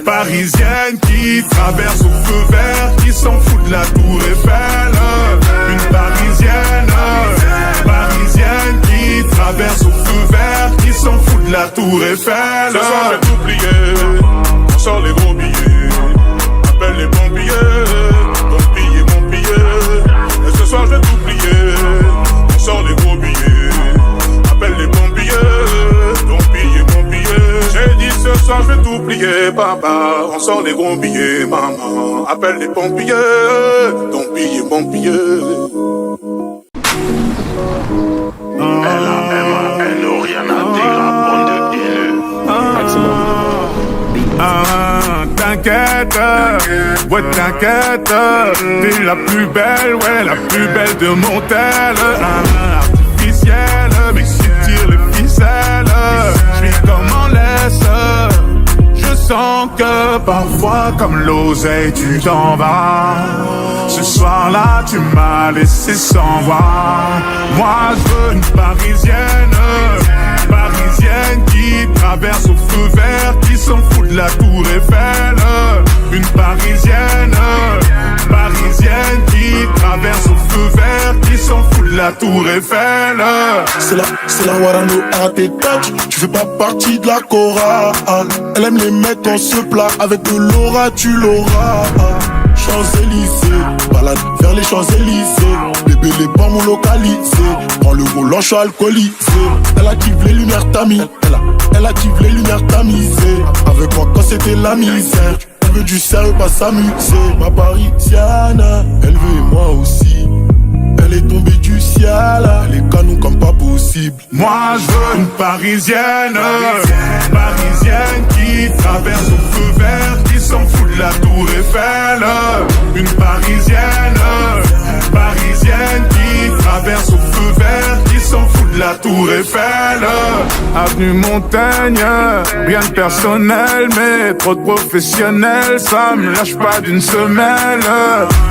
parisienne qui traverse au feu vert, qui s'en fout de la tour Eiffel. Une parisienne, parisienne qui traverse au feu vert, qui s'en fout de la tour Eiffel. Ce soir j'ai tout plié, on sort les gros billets. Appelle les pompiers, ton billet, mon billet. Et ce soir j'ai tout plié, on sort les gros billets. Appelle les pompiers, ton billet, mon billet. J'ai dit ce soir je vais tout plier, papa. On sort les gros billets, maman. Appelle les pompiers, ton billet, mon billet. L-A-M-A-N-O, rien à dire, la bande de haineux. T'inquiète, ouais t'inquiète, t'es la plus belle, ouais la plus belle de mon tel. Artificielle, mais si tire les ficelles, j'suis comme en laisse. Je sens que parfois comme l'oseille tu t'en vas. Ce soir-là tu m'as laissé sans voix. Moi je veux une parisienne, parisienne qui traverse au feu vert, qui s'en fout de la tour Eiffel. Une parisienne, parisienne qui traverse au feu vert, qui s'en fout de la tour Eiffel. C'est la Warano à tes touch. Tu fais pas partie de la chorale. Elle aime les mecs quand se plat. Avec de l'aura tu l'auras. Champs-Élysées, balade vers les Champs-Élysées. Bébé les pas mon localisé. Prends le volant, je suis alcoolisé. Elle active les lumières tamis. Elle active les lumières tamisées. Avec moi quand c'était la misère. Elle veut du sérieux, pas s'amuser. Ma parisienne, elle veut et moi aussi. Elle est tombée du ciel, les canons comme pas possible. Moi je veux une parisienne, parisienne qui traverse au feu vert, qui s'en fout de la tour Eiffel. Une parisienne, parisienne qui traverse au feu vert, qui s'en fout de la tour Eiffel. Avenue Montaigne, rien de personnel, mais trop de professionnels, ça me lâche pas d'une semelle.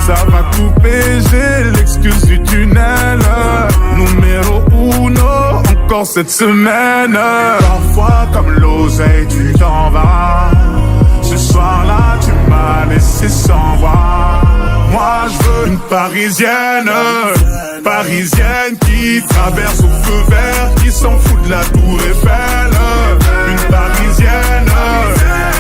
Ça va couper, j'ai l'excuse du tunnel. Numéro uno, encore cette semaine. Parfois comme l'oseille tu t'en vas. Ce soir-là tu m'as laissé sans voix. Moi je veux une parisienne, parisienne qui traverse au feu vert, qui s'en fout de la tour Eiffel. Une parisienne,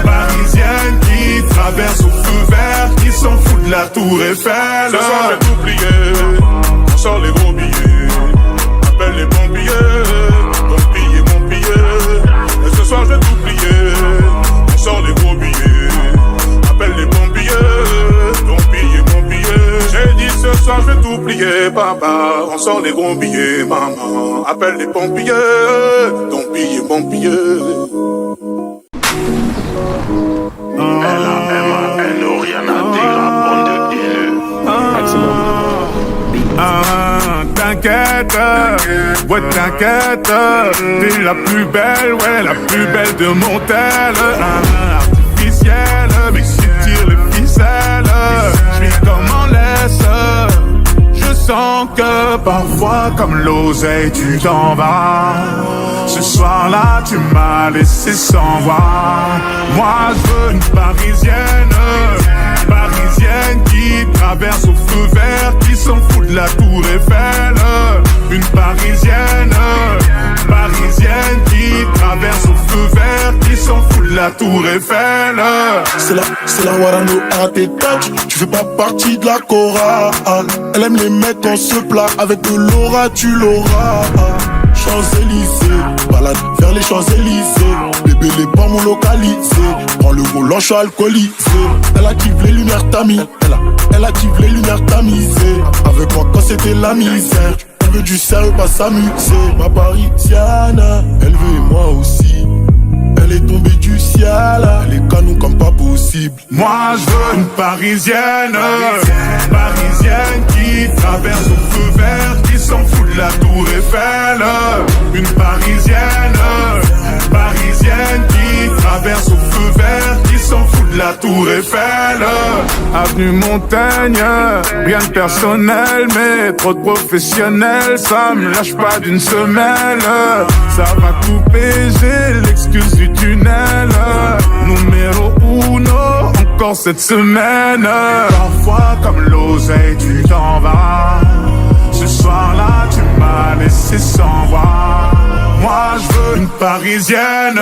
parisienne qui traverse au feu vert, qui s'en fout de la tour Eiffel. Ce soir j'ai tout plié, on sort les gros billets. Appelle les pompiers, ton billet, mon billet. Et ce soir j'ai tout plié, on sort les gros billets. Appelle les pompiers, ton billet, mon billet. J'ai dit ce soir je vais tout plier, papa. On sort les gros billets, maman. Appelle les pompiers, ton billet, mon billet. L-A-M-A-N-O, rien à dire, la bande de haineux. T'inquiète, ouais t'inquiète, t'es la plus belle, ouais la plus belle de mon tel. Artificielle, mais si tire les ficelles, j'suis comme en laisse. Je sens que parfois comme l'oseille tu t'en vas. Ce soir-là tu m'as laissé sans voix. Moi je veux une parisienne, parisienne qui traverse au feu vert, qui s'en fout de la tour Eiffel. Une parisienne, parisienne qui traverse au feu vert, qui s'en fout de la tour Eiffel. C'est la Warano à tes touch. Tu fais pas partie de la chorale. Elle aime les mecs quand se plat. Avec de l'aura tu l'auras. Champs-Élysées, balade vers les Champs-Élysées. Bébé les pas mon localisé. Prends le volant, je suis alcoolisé. Elle active les lumières tamis. Elle active les lumières tamisées. Avec moi quand c'était la misère. Elle veut du sérieux, pas s'amuser. Ma parisienne, elle veut et moi aussi. Elle est tombée du ciel, les canons comme pas possible. Moi je veux une parisienne, parisienne qui traverse au feu vert, qui s'en fout de la tour Eiffel. Une parisienne, parisienne qui traverse au feu vert, qui s'en fout de la Tour Eiffel. Avenue Montaigne, rien de personnel, mais trop de professionnels, ça me lâche pas d'une semelle. Ça va couper, j'ai l'excuse du tunnel. Numéro uno, encore cette semaine. Parfois comme l'oseille, tu t'en vas. Ce soir-là, tu m'as laissé sans voix. Moi je veux une parisienne,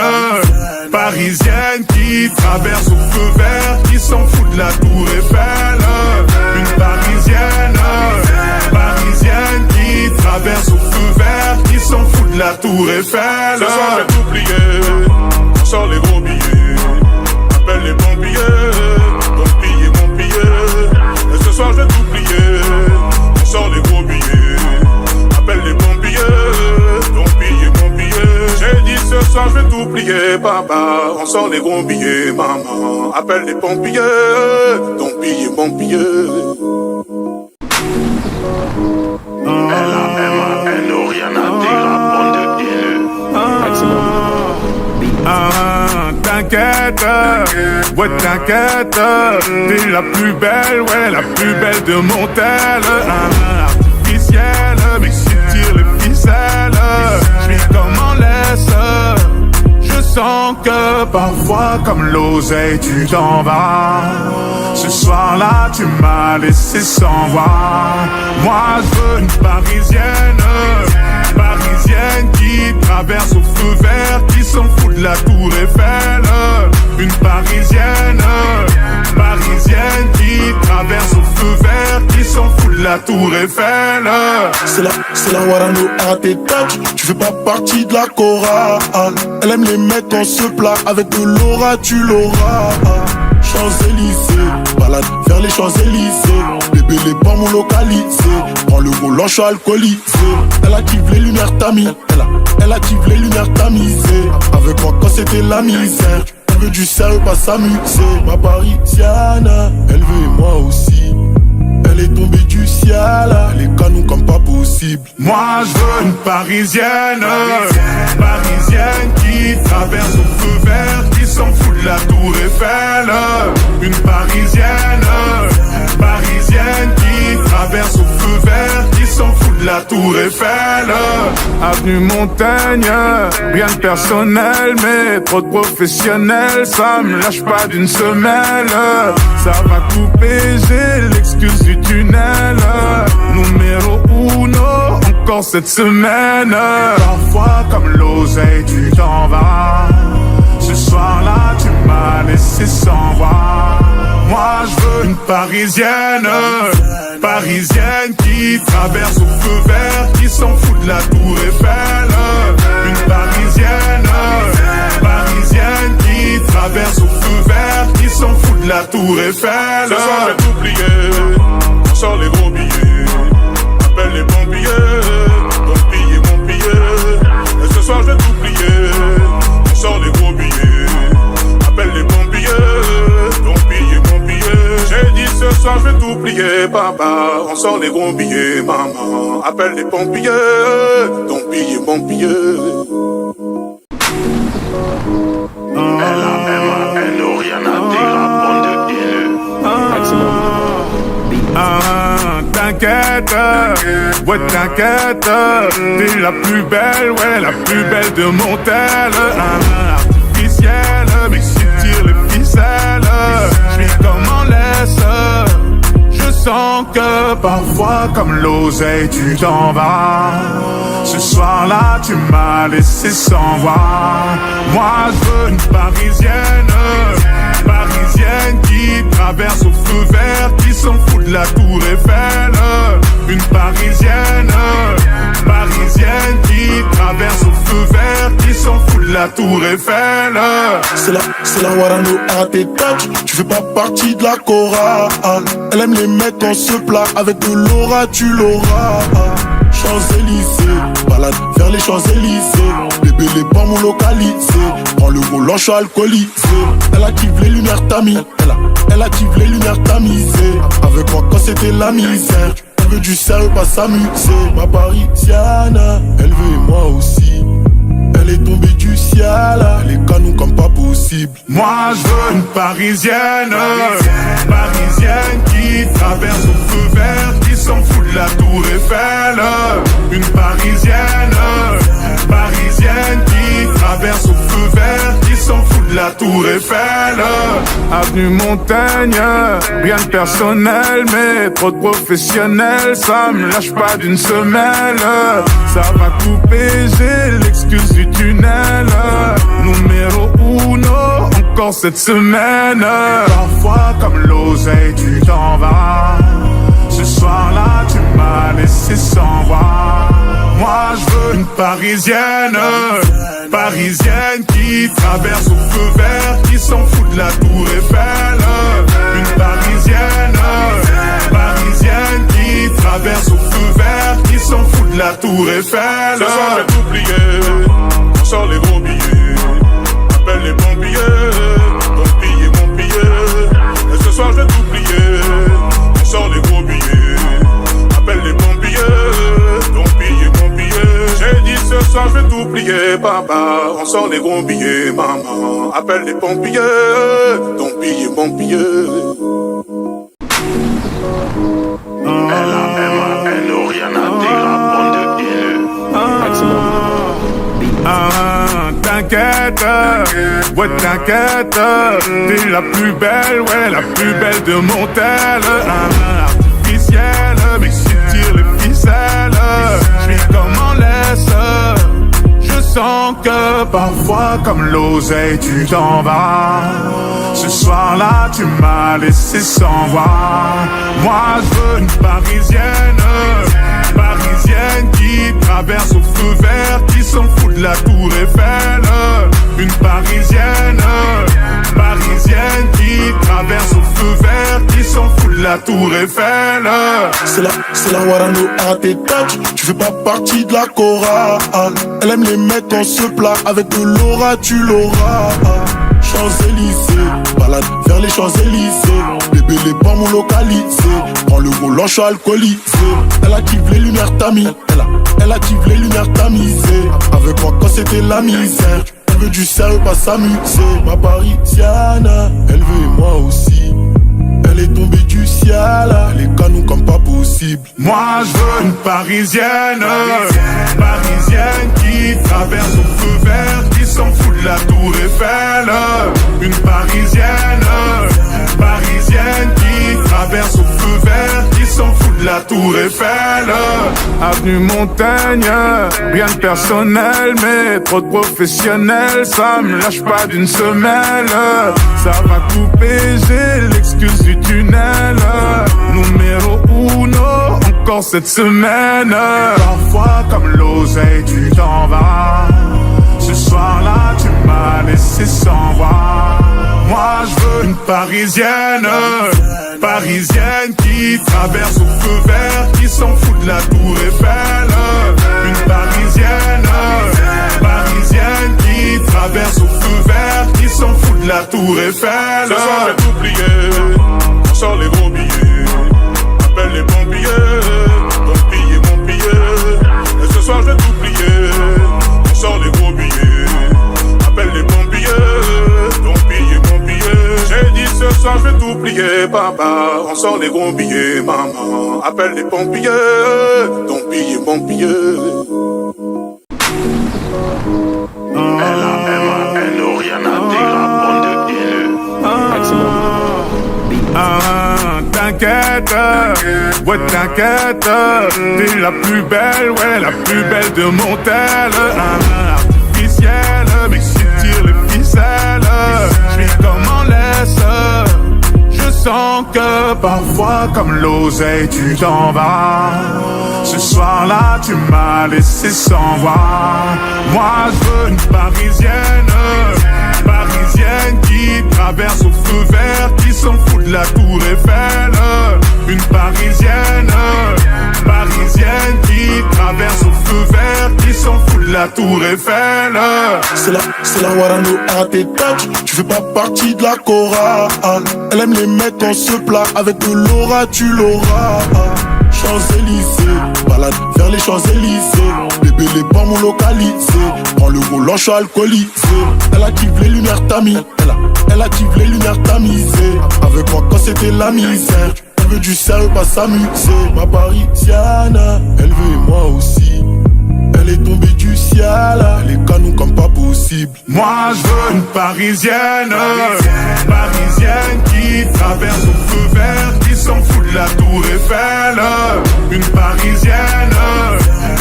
parisienne qui traverse au feu vert, qui s'en fout de la Tour Eiffel. Une parisienne, parisienne qui traverse au feu vert, qui s'en fout de la Tour Eiffel. Ce soir j'ai tout plié, on sort les gros billets, appelle les pompiers, ton billet, mon billet. Et ce soir j'ai tout plié, on sort les gros billets, appelle les pompiers, ton billet, mon billet. J'ai dit ce soir je vais tout plier, papa, on sort les gros billets, maman, appelle les pompiers, ton billet, mon billet. L-A-M-A-N-O, rien à dire, la bande de haineux. T'inquiète, ouais t'inquiète, t'es la plus belle, ouais la plus belle de mon tel. Artificielle, mais si tire les ficelles, j'suis comme en laisse. Je sens que parfois comme l'oseille tu t'en vas. Ce soir-là tu m'as laissé sans voix. Moi je veux une parisienne, parisienne qui traverse au feu vert, qui s'en fout de la Tour Eiffel. Une parisienne, parisienne qui traverse au feu vert, qui s'en fout de la Tour Eiffel. C'est la Warano RT Touch. Tu fais pas partie de la chorale. Elle aime les mecs quand se plat. Avec de l'aura tu l'auras. Champs-Élysées, balade vers les Champs-Élysées. Bébé les pommes localisés. Prends le volant, je suis alcoolisé. Elle active les lumières tamis. Elle active les lumières tamisées. Avec moi quand c'était la misère. Elle veut du sérieux, pas s'amuser. Ma parisienne, elle veut et moi aussi. Elle est tombée du ciel, elle est canon comme pas possible. Moi je veux une parisienne, parisienne qui traverse au feu vert, qui s'en fout de la Tour Eiffel. Une parisienne, parisienne qui traverse au feu vert, qui s'en fout de la Tour Eiffel. Avenue Montaigne, rien de personnel, mais trop de professionnels, ça me lâche pas d'une semelle. Ça va couper, j'ai l'excuse du tunnel. Numéro uno, encore cette semaine. Parfois comme l'oseille tu t'en vas. Ce soir-là tu m'as laissé sans voix. Moi je veux une parisienne, parisienne qui traverse au feu vert, qui s'en fout de la Tour Eiffel. Une parisienne, parisienne qui traverse au feu vert, qui s'en fout de la Tour Eiffel. Ce soir j'ai tout plié, on sort les gros billets, appelle les pompiers, ton billet, mon billet. Et ce soir j'ai tout plié, on sort les gros billets, appelle les pompiers, ton billet, mon billet. J'ai dit ce soir je vais tout plier, papa, on sort les gros billets, maman, appelle les pompiers, ton billet, mon billet. L-A-M-A-N-O, rien à dire, la bande de haineux. T'inquiète, ouais t'inquiète, t'es la plus belle, ouais la plus belle de mon tel. Artificielle, mais si tire les ficelles, j'suis comme en laisse. Je sens que parfois comme l'oseille tu t'en vas. Ce soir-là tu m'as laissé sans voix. Moi je veux une parisienne, parisienne qui traverse au feu vert, qui s'en fout de la Tour Eiffel. Une parisienne, parisienne qui traverse au feu vert, qui s'en fout de la Tour Eiffel. C'est la Warano RT Touch. Tu fais pas partie de la chorale. Elle aime les mecs quand se plat. Avec de l'aura tu l'auras. Champs-Élysées, balade vers les Champs-Élysées. Bébé les pommes localisés. Prends le volant, je suis alcoolisé. Elle active les lumières tamis. Elle active les lumières tamisées. Avec moi quand c'était la misère. Elle veut du sérieux, pas s'amuser. Ma parisienne, elle veut et moi aussi. Elle est tombée du ciel, elle est canon comme pas possible. Moi je veux une parisienne, parisienne qui traverse au feu vert, qui s'en fout de la tour Eiffel. Une parisienne, parisienne qui traverse au feu vert, qui s'en fout de la tour Eiffel. Avenue Montaigne, rien de personnel, mais trop de professionnels, ça me lâche pas d'une semelle. Ça va couper, j'ai l'excuse du tunnel. Numéro uno, encore cette semaine. Parfois comme l'oseille, tu t'en vas. Ce soir-là, tu m'as laissé sans voix. Moi je veux une parisienne, parisienne qui traverse au feu vert, qui s'en fout de la tour Eiffel. Une parisienne, parisienne qui traverse au feu vert, qui s'en fout de la tour Eiffel. Ce soir j'ai tout plié, on sort les gros billets. Appelle les pompiers, ton billet, mon billet. Et ce soir j'ai tout plié, on sort les gros billets. Appelle les pompiers, ton billet, mon billet. J'ai dit ce soir je vais tout plier, papa. On sort les gros billets, maman. Appelle les pompiers, ton billet, mon billet. L-A-M-A-N-O, rien à dire, la bande de haineux. T'inquiète, ouais t'inquiète, t'es la plus belle, ouais la plus belle de mon tel. Artificielle, mais si tire les ficelles, j'suis comme en laisse. Je sens que parfois comme l'oseille tu t'en vas. Ce soir-là tu m'as laissé sans voix. Moi je veux une parisienne, parisienne qui traverse au feu vert, qui s'en fout de la tour Eiffel. Une parisienne, parisienne qui traverse au feu vert, qui s'en fout de la tour Eiffel. C'est la Warano à tes touch. Tu fais pas partie de la chorale. Elle aime les mecs quand se plat. Avec de l'aura tu l'auras. Champs-Élysées, balade vers les Champs-Élysées. Bébé les pas mon localisé. Prends le volant, je suis alcoolisé. Elle active les lumières tamis. Elle active les lumières tamisées. Avec moi quand c'était la misère. Elle veut du sérieux, pas s'amuser. Ma parisienne, elle veut et moi aussi. Elle est tombée du ciel, elle est canon comme pas possible. Moi je veux une parisienne, parisienne qui traverse au feu vert, qui s'en fout de la tour Eiffel. Une parisienne, parisienne qui traverse au feu vert, qui s'en fout de la tour Eiffel. Avenue Montaigne, rien de personnel, mais trop de professionnels, ça me lâche pas d'une semelle. Ça va couper, j'ai l'excuse du tunnel. Numéro uno, encore cette semaine. Parfois comme l'oseille tu t'en vas. Ce soir-là tu m'as laissé sans voix. Moi je veux une parisienne, parisienne qui traverse au feu vert, qui s'en fout de la tour Eiffel. Une parisienne, parisienne qui traverse au feu vert, qui s'en fout de la tour Eiffel. Ce soir j'ai tout plié, on sort les gros billets. Appelle les pompiers, ton billet, mon billet. Et ce soir j'ai tout plié, on sort les gros billets. Appelle les pompiers, ton billet, mon billet. J'ai dit ce soir je vais tout plier, papa. On sort les gros billets, maman. Appelle les pompiers, ton billet, mon billet. L-A-M-A-N-O, rien à dire, la bande de haineux. T'inquiète, ouais t'inquiète, t'es la plus belle, ouais la plus belle de mon tel. Artificielle, mais si tire les ficelles, j'suis comme en laisse. Je sens que parfois comme l'oseille tu t'en vas. Ce soir-là tu m'as laissé sans voix. Moi je veux une parisienne, parisienne qui traverse au feu vert, qui s'en fout de la tour Eiffel. Une parisienne, parisienne qui traverse au feu vert, qui s'en fout de la tour Eiffel. C'est la Warano à tes touch. Tu fais pas partie de la chorale. Elle aime les mecs quand se plat. Avec de l'aura tu l'auras. Champs-Élysées, balade vers les Champs-Élysées. Bébé, les pas mon localisé. Prends le volant, je suis alcoolisé. Elle active les lumières tamisées. Elle active les lumières tamisées. Avec moi quand c'était la misère. Elle veut du sérieux, pas s'amuser. Ma parisienne, elle veut et moi aussi. Elle est tombée du ciel, elle est canon comme pas possible. Moi je veux une parisienne, parisienne qui traverse au feu vert, qui s'en fout de la tour Eiffel. Une parisienne,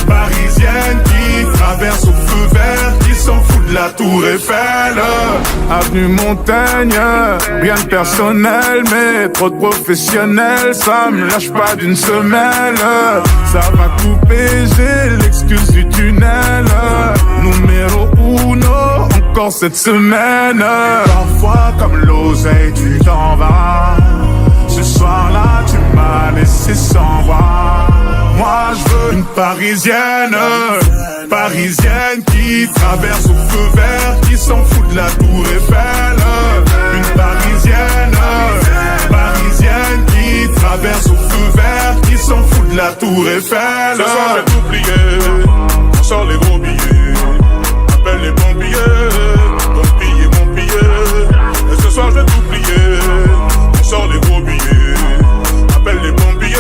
parisienne qui traverse au feu vert, qui s'en fout de la tour Eiffel. Avenue Montaigne, rien de personnel, mais trop de professionnels, ça me lâche pas d'une semelle. Ça va couper, j'ai l'excuse du tunnel. Numéro uno, encore cette semaine. Parfois comme l'oseille, tu t'en vas. Ce soir-là, tu m'as laissé sans voix. Moi je veux une parisienne, parisienne qui traverse au feu vert, qui s'en fout de la tour Eiffel. Une parisienne, parisienne qui traverse au feu vert, qui s'en fout de la tour Eiffel. Ce soir j'ai tout plié, on sort les gros billets. Appelle les pompiers, ton billet, mon billet. Et ce soir j'ai tout plié, on sort les gros billets. Appelle les pompiers,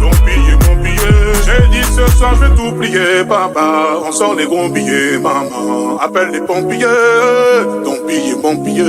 ton billet, mon billet. J'ai dit ce soir je vais tout plier, papa. On sort les gros billets, maman. Appelle les pompiers, ton billet, mon billet.